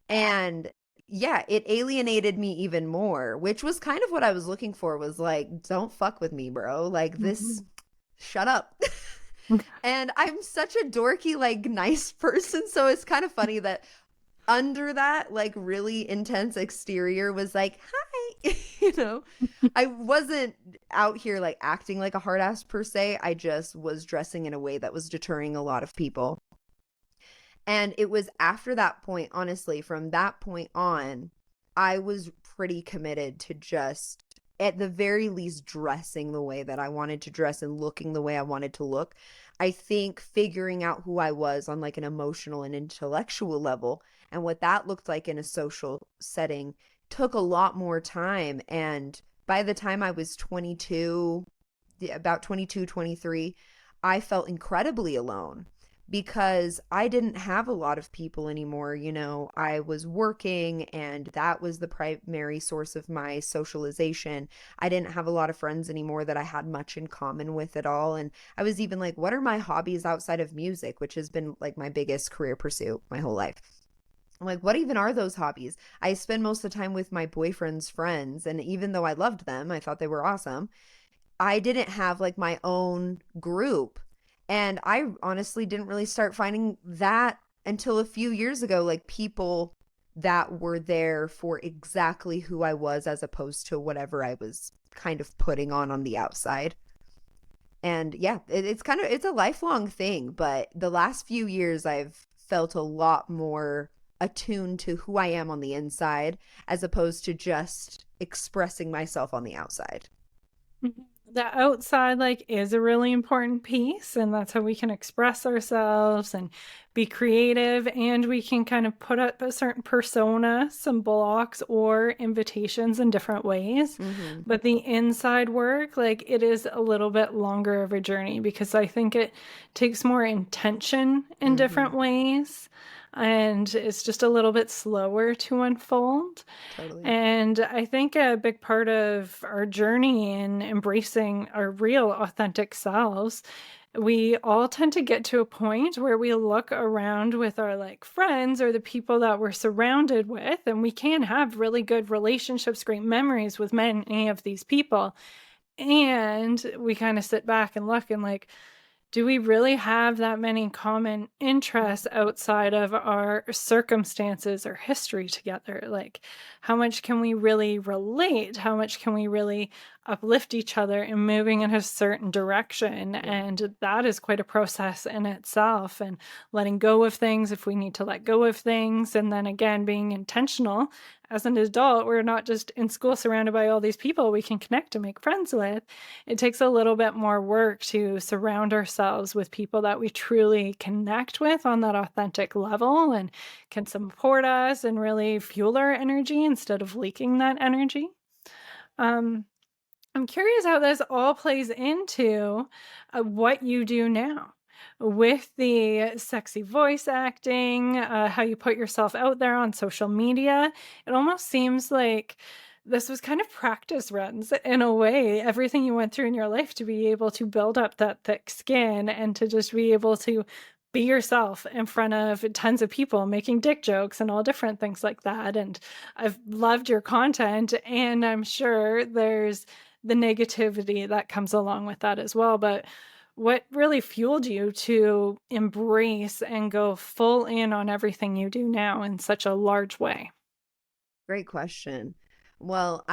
And yeah, it alienated me even more, which was kind of what I was looking for, was like, don't fuck with me, bro. Like this, shut up. And I'm such a dorky, like nice person. So it's kind of funny that under that like really intense exterior was like, hi, I wasn't out here like acting like a hard ass per se. I just was dressing in a way that was deterring a lot of people. And it was after that point, honestly, from that point on, I was pretty committed to just, at the very least, dressing the way that I wanted to dress and looking the way I wanted to look. I think figuring out who I was on like an emotional and intellectual level and what that looked like in a social setting took a lot more time. And by the time I was 22, about 22, 23, I felt incredibly alone. because I didn't have a lot of people anymore. You know, I was working and that was the primary source of my socialization. I didn't have a lot of friends anymore that I had much in common with at all. And I was even like, what are my hobbies outside of music, which has been like my biggest career pursuit my whole life? I'm like, what even are those hobbies? I spend most of the time with my boyfriend's friends. And even though I loved them, I thought they were awesome, I didn't have like my own group. And I honestly didn't really start finding that until a few years ago, like people that were there for exactly who I was as opposed to whatever I was kind of putting on the outside. And yeah, it's kind of, it's a lifelong thing, but the last few years I've felt a lot more attuned to who I am on the inside as opposed to just expressing myself on the outside. The outside like is a really important piece, and that's how we can express ourselves and be creative, and we can kind of put up a certain persona, some blocks or invitations in different ways. Mm-hmm. But the inside work, like it is a little bit longer of a journey because I think it takes more intention in Mm-hmm. different ways, and it's just a little bit slower to unfold. Totally. And I think a big part of our journey in embracing our real authentic selves, we all tend to get to a point where we look around with our like friends or the people that we're surrounded with, and we can have really good relationships, great memories with many of these people. And we kind of sit back and look and like, do we really have that many common interests outside of our circumstances or history together? Like, how much can we really relate? How much can we really uplift each other in moving in a certain direction? Yeah. And that is quite a process in itself. And letting go of things if we need to let go of things. And then again, being intentional. As an adult, we're not just in school surrounded by all these people we can connect and make friends with. It takes a little bit more work to surround ourselves with people that we truly connect with on that authentic level and can support us and really fuel our energy instead of leaking that energy. Um, I'm curious how this all plays into what you do now with the sexy voice acting, how you put yourself out there on social media. It almost seems like this was kind of practice runs in a way, everything you went through in your life to be able to build up that thick skin and to just be able to be yourself in front of tons of people making dick jokes and all different things like that. And I've loved your content, and I'm sure there's the negativity that comes along with that as well. But what really fueled you to embrace and go full in on everything you do now in such a large way? Great question. Well,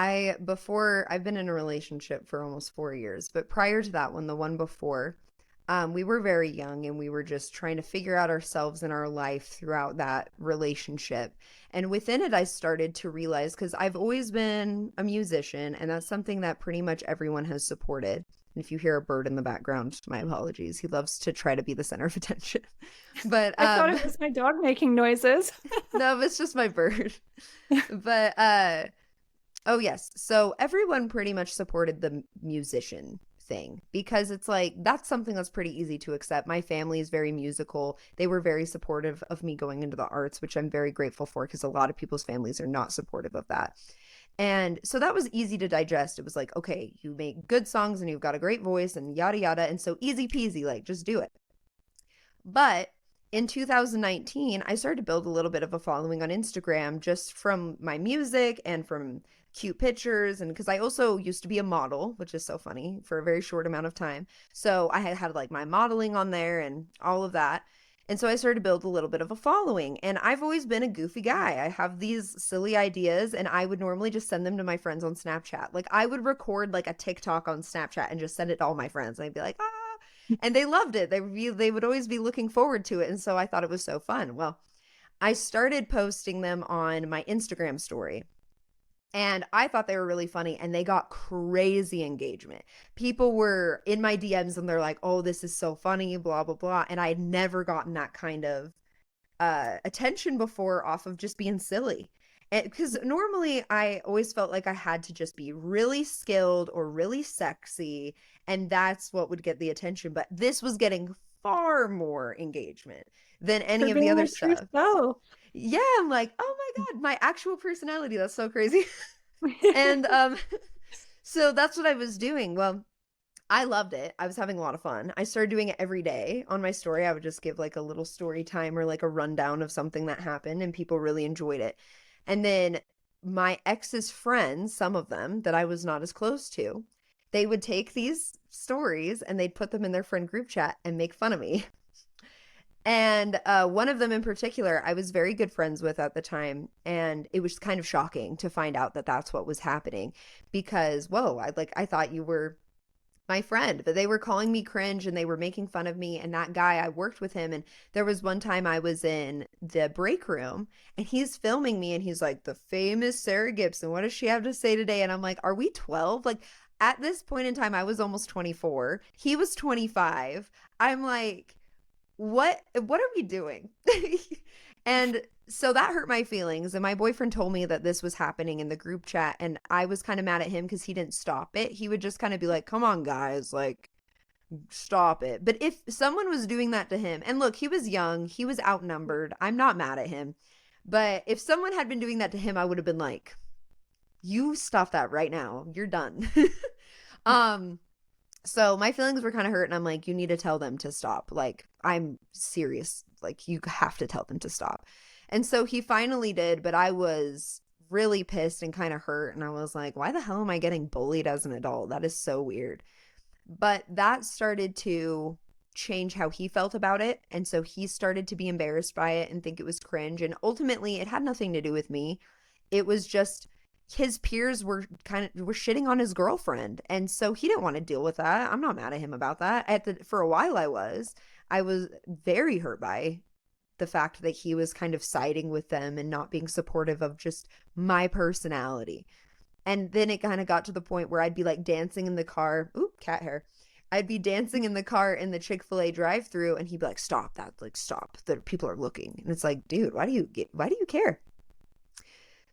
before I've been in a relationship for almost 4 years, but prior to that one, the one before, we were very young and we were just trying to figure out ourselves in our life throughout that relationship. And within it, I started to realize, because I've always been a musician, and that's something that pretty much everyone has supported. And if you hear a bird in the background, my apologies. He loves to try to be the center of attention. But I thought it was my dog making noises. no, it's just my bird. But oh yes. So everyone pretty much supported the musician thing because it's like that's something that's pretty easy to accept. My family is very musical. They were very supportive of me going into the arts, which I'm very grateful for because a lot of people's families are not supportive of that. And so that was easy to digest. It was like, okay, you make good songs and you've got a great voice and yada yada. And so easy peasy, like just do it. But in 2019, I started to build a little bit of a following on Instagram just from my music and from cute pictures. And because I also used to be a model, which is so funny, for a very short amount of time. So I had like my modeling on there and all of that. And so I started to build a little bit of a following. And I've always been a goofy guy. I have these silly ideas, and I would normally just send them to my friends on Snapchat. Like I would record like a TikTok on Snapchat and just send it to all my friends. And I'd be like, ah, and they loved it. They would always be looking forward to it, and so I thought it was so fun. Well, I started posting them on my Instagram story, and I thought they were really funny, and they got crazy engagement. People were in my DMs and they're like, "Oh, this is so funny, blah blah blah." And I had never gotten that kind of attention before off of just being silly. Because normally I always felt like I had to just be really skilled or really sexy, and that's what would get the attention. But this was getting far more engagement than any For of the being other your true stuff. self. Yeah, I'm like, oh my God, my actual personality. That's so crazy. And so that's what I was doing. Well, I loved it. I was having a lot of fun. I started doing it every day on my story. I would just give like a little story time or like a rundown of something that happened, and people really enjoyed it. And then my ex's friends, some of them that I was not as close to, they would take these stories and they'd put them in their friend group chat and make fun of me. And one of them in particular, I was very good friends with at the time. And it was kind of shocking to find out that that's what was happening because, whoa, I thought you were my friend, but they were calling me cringe and they were making fun of me. And that guy, I worked with him. And there was one time I was in the break room and he's filming me and he's like, the famous Cera Gibson, what does she have to say today? And I'm like, are we 12? Like at this point in time, I was almost 24. He was 25. I'm like, what are we doing? And so that hurt my feelings. And my boyfriend told me that this was happening in the group chat. And I was kind of mad at him because he didn't stop it. He would just kind of be like, come on, guys, like, stop it. But if someone was doing that to him, and look, he was young, he was outnumbered. I'm not mad at him. But if someone had been doing that to him, I would have been like, you stop that right now. You're done. So my feelings were kind of hurt and I'm like, you need to tell them to stop. Like, I'm serious. Like, you have to tell them to stop. And so he finally did, but I was really pissed and kind of hurt. And I was like, why the hell am I getting bullied as an adult? That is so weird. But that started to change how he felt about it. And so he started to be embarrassed by it and think it was cringe. And ultimately, it had nothing to do with me. It was just his peers were shitting on his girlfriend, and so he didn't want to deal with that. I'm not mad at him about that. For a while I was very hurt by the fact that he was kind of siding with them and not being supportive of just my personality. And then it kind of got to the point where I'd be like dancing in the car. Oop, cat hair. I'd be dancing in the car in the Chick-fil-A drive-thru and he'd be like, stop that, like, stop, the people are looking. And it's like, dude, why do you care?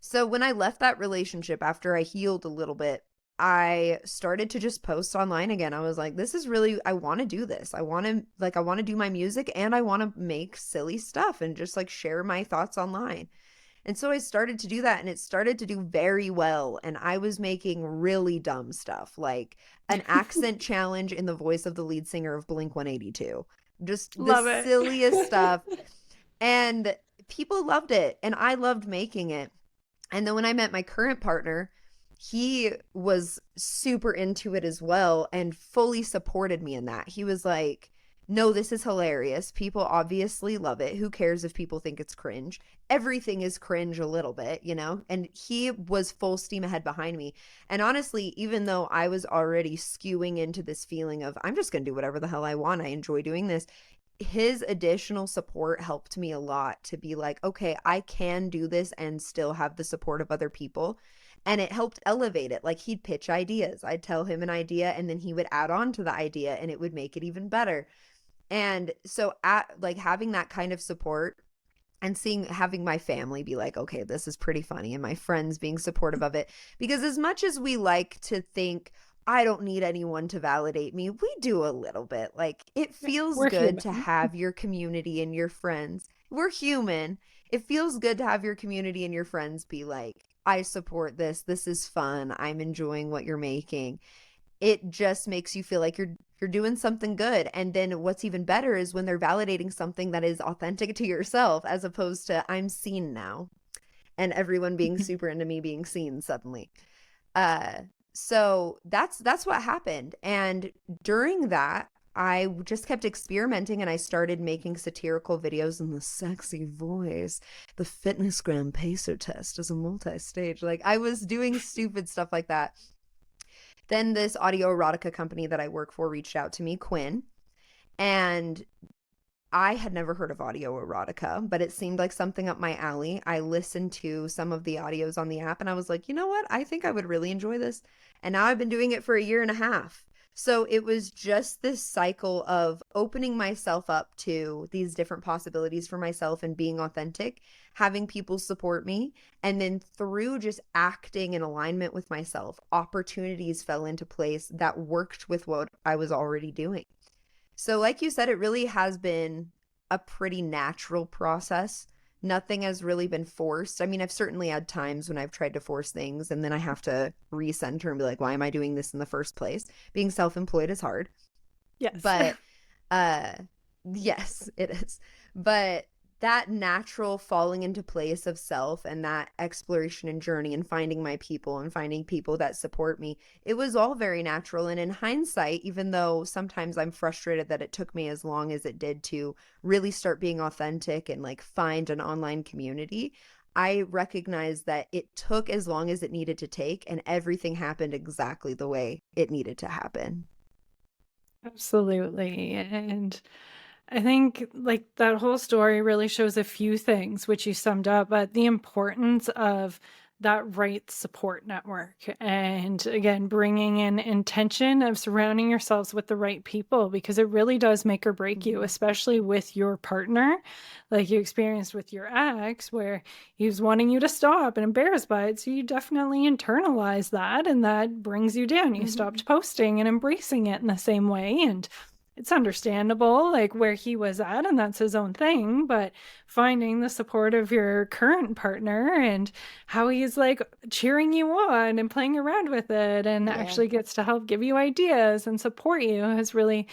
So when I left that relationship after I healed a little bit, I started to just post online again. I was like, this is really, I want to do this. I want to do my music and I want to make silly stuff and just like share my thoughts online. And so I started to do that and it started to do very well. And I was making really dumb stuff like an accent challenge in the voice of the lead singer of Blink 182. Just Love the it. silliest stuff. And people loved it and I loved making it. And then when I met my current partner, he was super into it as well and fully supported me in that. He was like, no, this is hilarious. People obviously love it. Who cares if people think it's cringe? Everything is cringe a little bit, you know? And he was full steam ahead behind me. And honestly, even though I was already skewing into this feeling of, I'm just going to do whatever the hell I want, I enjoy doing this, his additional support helped me a lot to be like, okay, I can do this and still have the support of other people. And it helped elevate it. Like he'd pitch ideas. I'd tell him an idea and then he would add on to the idea and it would make it even better. And so having that kind of support and having my family be like, okay, this is pretty funny, and my friends being supportive of it, because as much as we like to think, I don't need anyone to validate me, we do a little bit. Like it feels We're good human. to have your community and your friends. We're human. It feels good to have your community and your friends be like, I support this. This is fun. I'm enjoying what you're making. It just makes you feel like you're doing something good. And then what's even better is when they're validating something that is authentic to yourself, as opposed to I'm seen now and everyone being super into me being seen suddenly. So that's what happened. And during that, I just kept experimenting and I started making satirical videos in the sexy voice. The fitness gram pacer test is a multi-stage. Like I was doing stupid stuff like that. Then this audio erotica company that I work for reached out to me, Quinn, and I had never heard of audio erotica, but it seemed like something up my alley. I listened to some of the audios on the app and I was like, you know what? I think I would really enjoy this. And now I've been doing it for a year and a half. So it was just this cycle of opening myself up to these different possibilities for myself and being authentic, having people support me. And then through just acting in alignment with myself, opportunities fell into place that worked with what I was already doing. So like you said, it really has been a pretty natural process. Nothing has really been forced. I mean, I've certainly had times when I've tried to force things and then I have to recenter and be like, why am I doing this in the first place? Being self-employed is hard. Yes. But uh yes, it is. But that natural falling into place of self and that exploration and journey and finding my people and finding people that support me, it was all very natural. And in hindsight, even though sometimes I'm frustrated that it took me as long as it did to really start being authentic and like find an online community, I recognize that it took as long as it needed to take and everything happened exactly the way it needed to happen. Absolutely. And I think like that whole story really shows a few things, which you summed up, but the importance of that right support network. And again, bringing in intention of surrounding yourselves with the right people, because it really does make or break you, Mhm. especially with your partner, like you experienced with your ex, where he was wanting you to stop and embarrassed by it. So you definitely internalize that, and that brings you down. You Mhm. stopped posting and embracing it in the same way. And it's understandable, like where he was at, and that's his own thing. But finding the support of your current partner and how he's like cheering you on and playing around with it and Yeah. actually gets to help give you ideas and support you has really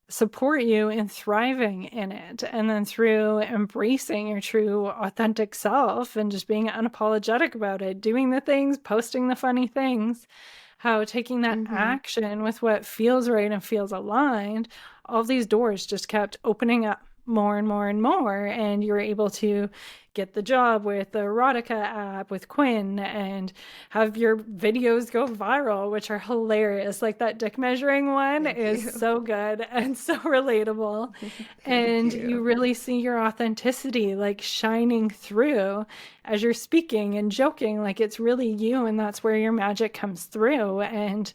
support you in thriving in it. And then through embracing your true authentic self and just being unapologetic about it, doing the things, posting the funny things, how taking that Mhm. action with what feels right and feels aligned, all these doors just kept opening up more and more and more. And you're able to get the job with the erotica app with Quinn and have your videos go viral, which are hilarious. Like that dick measuring one Thank is you. so good and so relatable. Thank And you you. really see your authenticity like shining through as you're speaking and joking, like it's really you, and that's where your magic comes through. And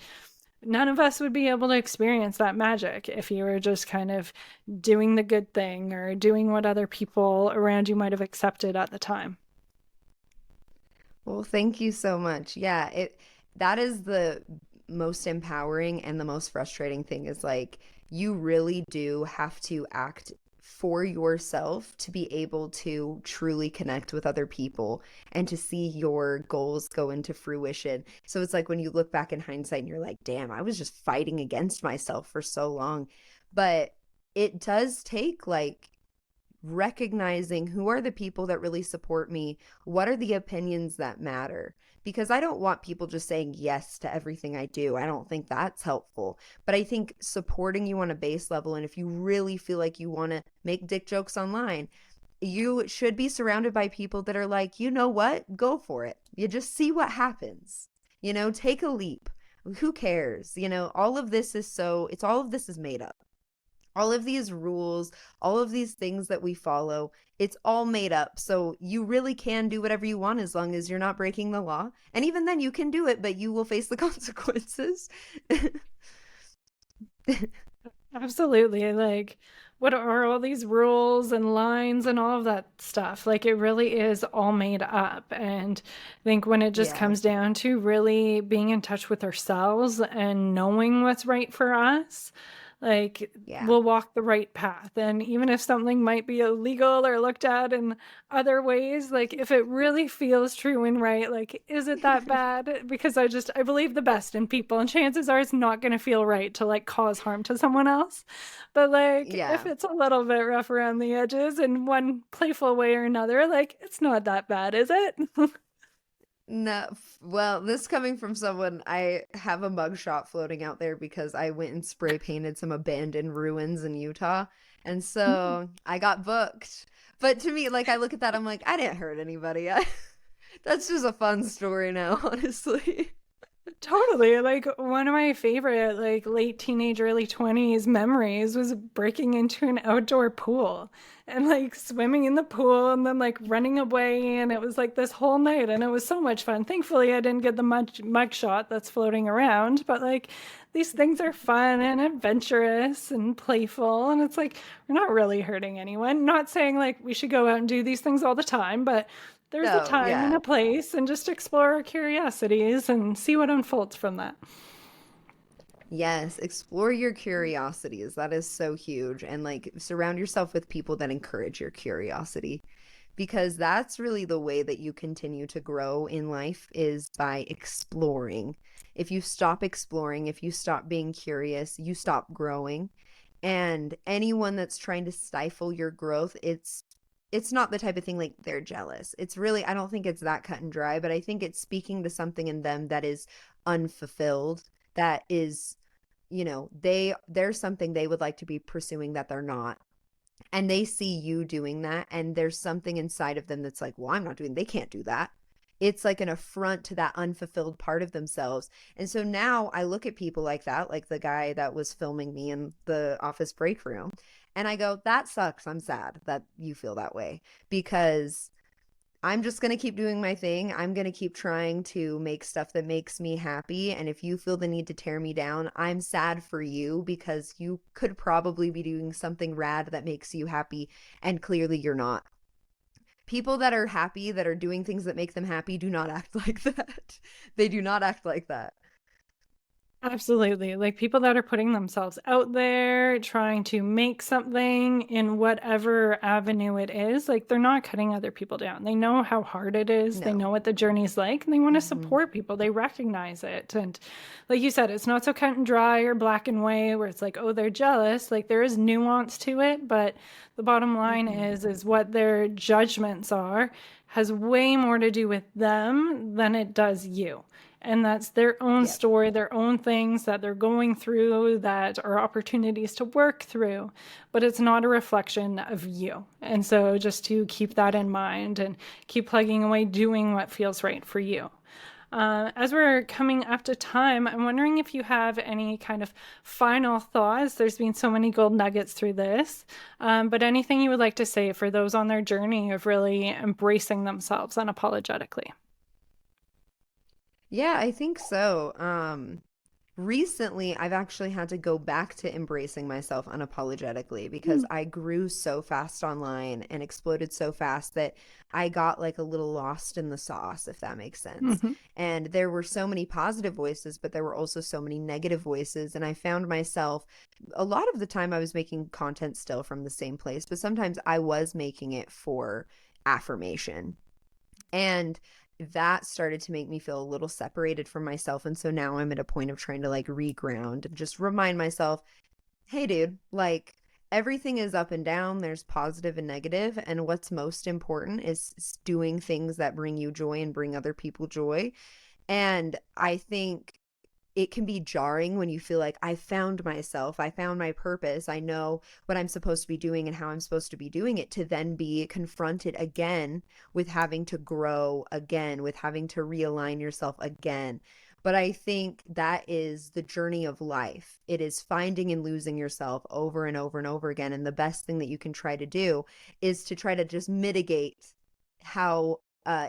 none of us would be able to experience that magic if you were just kind of doing the good thing or doing what other people around you might have accepted at the time. Well, thank you so much. Yeah, it that is the most empowering and the most frustrating thing is like you really do have to act for yourself to be able to truly connect with other people and to see your goals go into fruition. So it's like when you look back in hindsight and you're like, damn, I was just fighting against myself for so long. But it does take like recognizing who are the people that really support me, what are the opinions that matter. Because I don't want people just saying yes to everything I do. I don't think that's helpful. But I think supporting you on a base level, and if you really feel like you want to make dick jokes online, you should be surrounded by people that are like, you know what? Go for it. You just see what happens. Take a leap. Who cares? All of this is all of this is made up. All of these rules, all of these things that we follow, it's all made up. So you really can do whatever you want as long as you're not breaking the law. And even then, you can do it, but you will face the consequences. Absolutely. Like, what are all these rules and lines and all of that stuff? Like, it really is all made up. And I think when it just Yeah. comes down to really being in touch with ourselves and knowing what's right for us, like, Yeah. we'll walk the right path. And even if something might be illegal or looked at in other ways, like, if it really feels true and right, like, is it that bad? Because I believe the best in people, and chances are it's not going to feel right to like cause harm to someone else. But like, if Yeah. it's a little bit rough around the edges in one playful way or another, like, it's not that bad, is it? No, well, this coming from someone, I have a mugshot floating out there because I went and spray painted some abandoned ruins in Utah. And so I got booked. But to me, like, I look at that, I'm like, I didn't hurt anybody. That's just a fun story now, honestly. Totally. Like one of my favorite like late teenage early 20s memories was breaking into an outdoor pool and like swimming in the pool and then like running away, and it was like this whole night and it was so much fun. Thankfully I didn't get the mug shot that's floating around, but like these things are fun and adventurous and playful, and it's like we're not really hurting anyone. Not saying like we should go out and do these things all the time, but there's a No, time and yeah. a place, and just explore our curiosities and see what unfolds from that. Yes, explore your curiosities. That is so huge. And like surround yourself with people that encourage your curiosity because that's really the way that you continue to grow in life is by exploring. If you stop exploring, if you stop being curious, you stop growing. And anyone that's trying to stifle your growth, it's not the type of thing like they're jealous. It's really, I don't think it's that cut and dry, but I think it's speaking to something in them that is unfulfilled, that is, there's something they would like to be pursuing that they're not, and they see you doing that, and there's something inside of them that's like, well, I'm not doing, they can't do that. It's like an affront to that unfulfilled part of themselves. And so now I look at people like that, like the guy that was filming me in the office break room, and I go, that sucks. I'm sad that you feel that way because I'm just going to keep doing my thing. I'm going to keep trying to make stuff that makes me happy. And if you feel the need to tear me down, I'm sad for you because you could probably be doing something rad that makes you happy. And clearly you're not. People that are happy, that are doing things that make them happy, do not act like that. They do not act like that. Absolutely. Like people that are putting themselves out there, trying to make something in whatever avenue it is, like they're not cutting other people down. They know how hard it is. They No. know what the journey's like, and they want to Hmm. support people. They recognize it. And like you said, it's not so cut and dry or black and white where it's like, oh, they're jealous. Like there is nuance to it, but the bottom line Hmm. is what their judgments are has way more to do with them than it does you. And that's their own Yep. story, their own things that they're going through that are opportunities to work through, but it's not a reflection of you. And so just to keep that in mind and keep plugging away, doing what feels right for you. As we're coming up to time, I'm wondering if you have any kind of final thoughts. There's been so many gold nuggets through this, but anything you would like to say for those on their journey of really embracing themselves unapologetically? Yeah, I think so. Recently, I've actually had to go back to embracing myself unapologetically because I grew so fast online and exploded so fast that I got like a little lost in the sauce, if that makes sense. Mm-hmm. And there were so many positive voices, but there were also so many negative voices. And I found myself a lot of the time I was making content still from the same place, but sometimes I was making it for affirmation. And that started to make me feel a little separated from myself. And so now I'm at a point of trying to like reground and just remind myself, hey, dude, like everything is up and down. There's positive and negative, and what's most important is doing things that bring you joy and bring other people joy. And I think it can be jarring when you feel like I found myself, I found my purpose, I know what I'm supposed to be doing and how I'm supposed to be doing it, to then be confronted again with having to grow again, with having to realign yourself again. But I think that is the journey of life. It is finding and losing yourself over and over and over again. And the best thing that you can try to do is to try to just mitigate how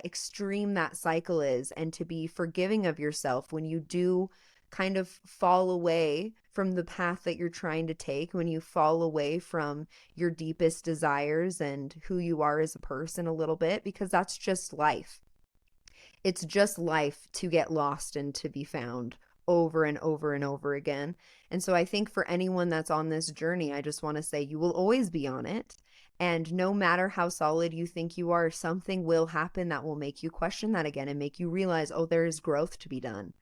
extreme that cycle is and to be forgiving of yourself when you do kind of fall away from the path that you're trying to take, when you fall away from your deepest desires and who you are as a person a little bit, because that's just life. It's just life to get lost and to be found over and over and over again. And so I think for anyone that's on this journey, I just want to say you will always be on it. And no matter how solid you think you are, something will happen that will make you question that again and make you realize, oh, there is growth to be done.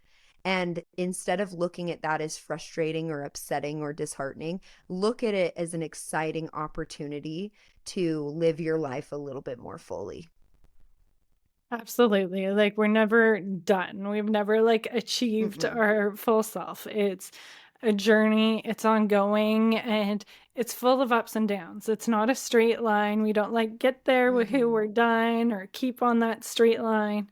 And instead of looking at that as frustrating or upsetting or disheartening, look at it as an exciting opportunity to live your life a little bit more fully. Absolutely. Like we're never done. We've never like achieved Mm-mm. our full self. It's a journey, it's ongoing, and it's full of ups and downs. It's not a straight line. We don't like get there, woohoo, Mm-hmm. we're done, or keep on that straight line.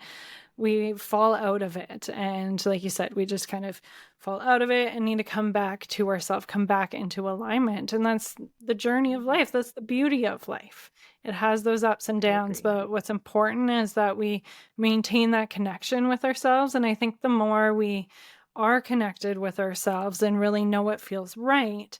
We fall out of it. And like you said, we just kind of fall out of it and need to come back to ourselves, come back into alignment. And that's the journey of Mm-hmm. life. That's the beauty of life. It has those ups and I downs, agree. but what's important is that we maintain that connection with ourselves. And I think the more we are connected with ourselves and really know what feels right,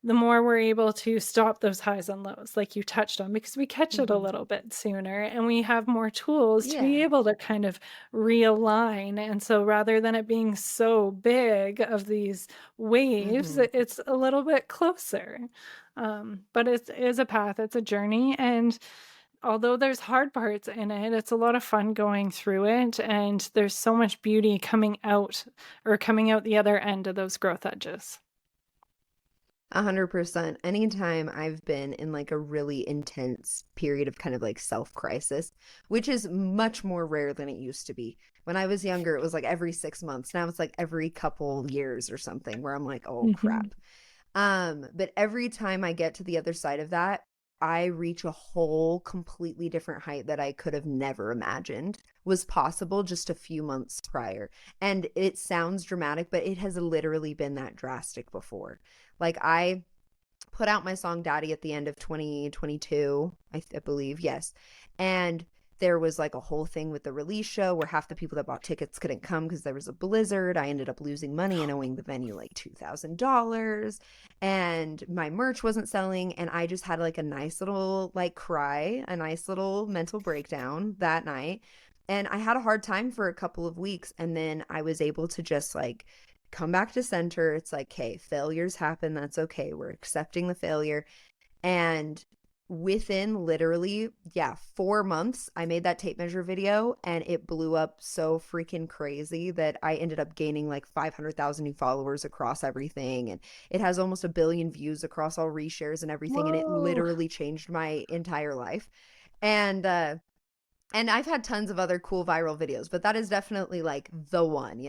the more we're able to stop those highs and lows, like you touched on, because we catch it a Hmm. little bit sooner and we have more tools to be Yeah. able to kind of realign. And so rather than it being so big of these waves, Hmm. it's a little bit closer. But it is a path, it's a journey. And although there's hard parts in it, it's a lot of fun going through it. And there's so much beauty coming out the other end of those growth edges. 100%. Anytime I've been in like a really intense period of kind of like self-crisis, which is much more rare than it used to be. When I was younger, it was like every 6 months. Now it's like every couple years or something where I'm like, oh Hmm. crap. But every time I get to the other side of that, I reach a whole completely different height that I could have never imagined was possible just a few months prior. And it sounds dramatic, but it has literally been that drastic before. Like I put out my song Daddy at the end of 2022, I believe, yes. And there was like a whole thing with the release show where half the people that bought tickets couldn't come because there was a blizzard. I ended up losing money and owing the venue like $2,000, and my merch wasn't selling, and I just had like a nice little like cry, a nice little mental breakdown that night. And I had a hard time for a couple of weeks, and then I was able to just like come back to center. It's like, hey, failures happen. That's okay. We're accepting the failure. And within literally, yeah, 4 months, I made that tape measure video and it blew up so freaking crazy that I ended up gaining like 500,000 new followers across everything. And it has almost 1 billion views across all reshares and everything. And it Whoa. literally changed my entire life. And I've had tons of other cool viral videos, but that is definitely like the one.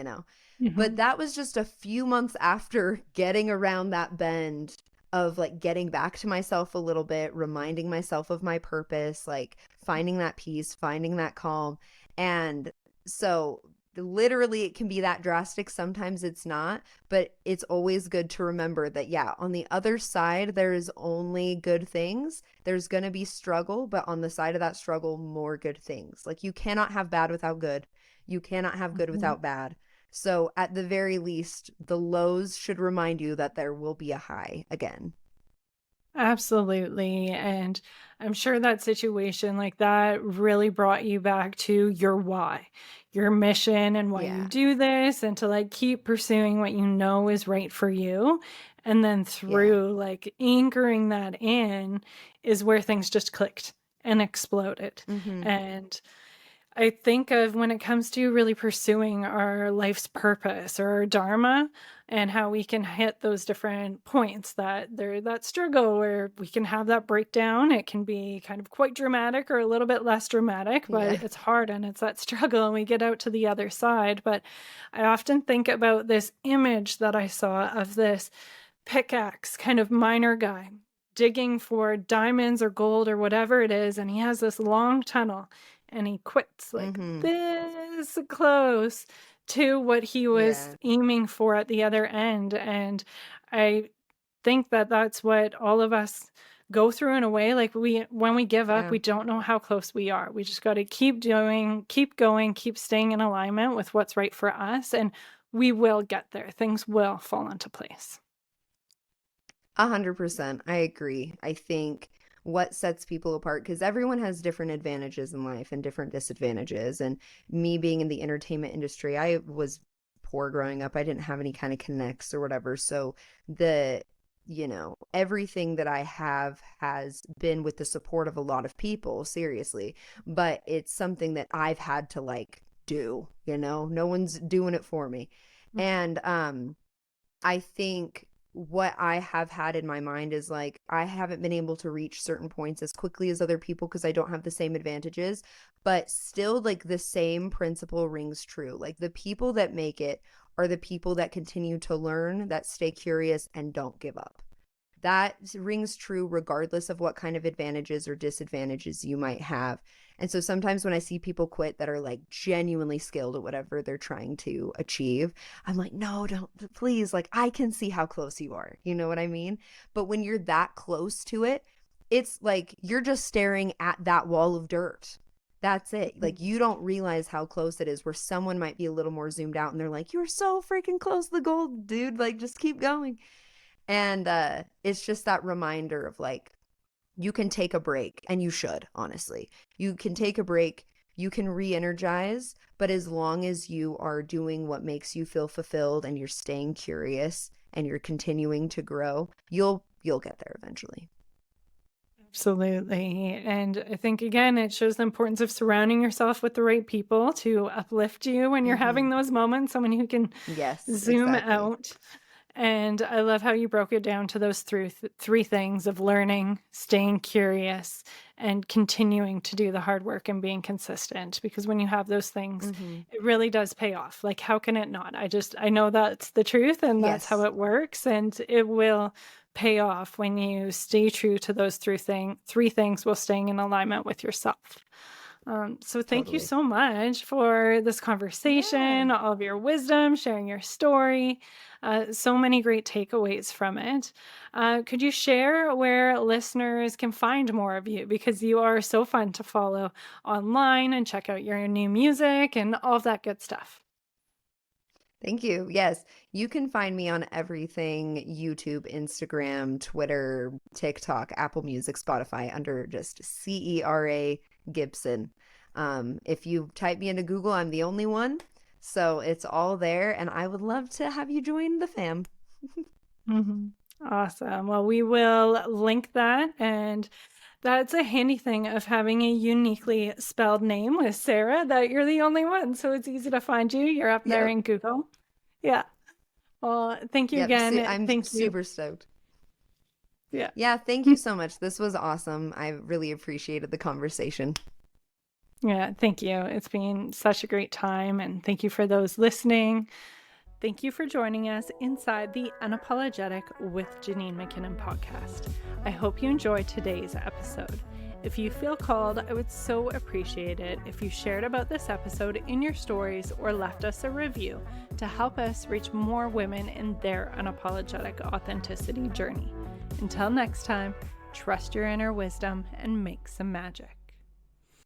But Hmm. that was just a few months after getting around that bend of like getting back to myself a little bit, reminding myself of my purpose, like finding that peace, finding that calm. And so literally it can be that drastic. Sometimes it's not, but it's always good to remember that, yeah, on the other side, there is only good things. There's going to be struggle, but on the side of that struggle, more good things. Like you cannot have bad without good. You cannot have good Hmm. without bad. So at the very least, the lows should remind you that there will be a high again. Absolutely. And I'm sure that situation like that really brought you back to your why, your mission, and why you Yeah. do this, and to like keep pursuing what you know is right for you. And then Yeah. through like anchoring that in is where things just clicked and exploded. Mm-hmm. And I think of when it comes to really pursuing our life's purpose or our dharma, and how we can hit those different points that struggle where we can have that breakdown. It can be kind of quite dramatic or a little bit less dramatic, but Yeah. it's hard and it's that struggle and we get out to the other side. But I often think about this image that I saw of this pickaxe kind of miner guy digging for diamonds or gold or whatever it is, and he has this long tunnel and he quits like Mm-hmm. this close to what he was Yeah. aiming for at the other end. And I think that that's what all of us go through in a way. Like when we give up, Yeah. we don't know how close we are. We just got to keep doing, keep going, keep staying in alignment with what's right for us, and we will get there. Things will fall into place. 100%. I agree. I think what sets people apart, because everyone has different advantages in life and different disadvantages. And me being in the entertainment industry, I was poor growing up. I didn't have any kind of connects or whatever. So everything that I have has been with the support of a lot of people, seriously. But it's something that I've had to like do. No one's doing it for me. And I think what I have had in my mind is like I haven't been able to reach certain points as quickly as other people because I don't have the same advantages, but still like the same principle rings true. Like the people that make it are the people that continue to learn, that stay curious and don't give up. That rings true regardless of what kind of advantages or disadvantages you might have. And so sometimes when I see people quit that are like genuinely skilled at whatever they're trying to achieve, I'm like, no, don't, please. Like, I can see how close you are. You know what I mean? But when you're that close to it, it's like you're just staring at that wall of dirt. That's it. Like, you don't realize how close it is, where someone might be a little more zoomed out and they're like, you're so freaking close to the goal, dude. Like, just keep going. And it's just that reminder of like, you can take a break, and you should, honestly. You can take a break, you can re-energize, but as long as you are doing what makes you feel fulfilled and you're staying curious and you're continuing to grow, you'll get there eventually. Absolutely. And I think, again, it shows the importance of surrounding yourself with the right people to uplift you when you're having those moments, someone who can Yes, zoom exactly. out. And I love how you broke it down to those three things of learning, staying curious, and continuing to do the hard work and being consistent. Because when you have those things, it really does pay off. Like, how can it not? I know that's the truth, and that's how Yes, it works. And it will pay off when you stay true to those three things while staying in alignment with yourself. So thank you totally. so much for this conversation, Yeah. all of your wisdom, sharing your story. So many great takeaways from it. Could you share where listeners can find more of you? Because you are so fun to follow online and check out your new music and all of that good stuff. Thank you. Yes, you can find me on everything: YouTube, Instagram, Twitter, TikTok, Apple Music, Spotify, under just Cera Gibson. If you type me into Google, I'm the only one. So it's all there, and I would love to have you join the fam. Mhm. Awesome. Well, we will link that. And that's a handy thing of having a uniquely spelled name with Sarah, that you're the only one. So it's easy to find you. You're up there Yep. in Google. Yeah. Well, thank you Yep. again. I'm Thank you. super stoked. Yeah. Yeah, thank you so much. This was awesome. I really appreciated the conversation. Yeah. Thank you. It's been such a great time. And thank you for those listening. Thank you for joining us inside the Unapologetic with Janine McKinnon podcast. I hope you enjoyed today's episode. If you feel called, I would so appreciate it if you shared about this episode in your stories or left us a review to help us reach more women in their unapologetic authenticity journey. Until next time, trust your inner wisdom and make some magic.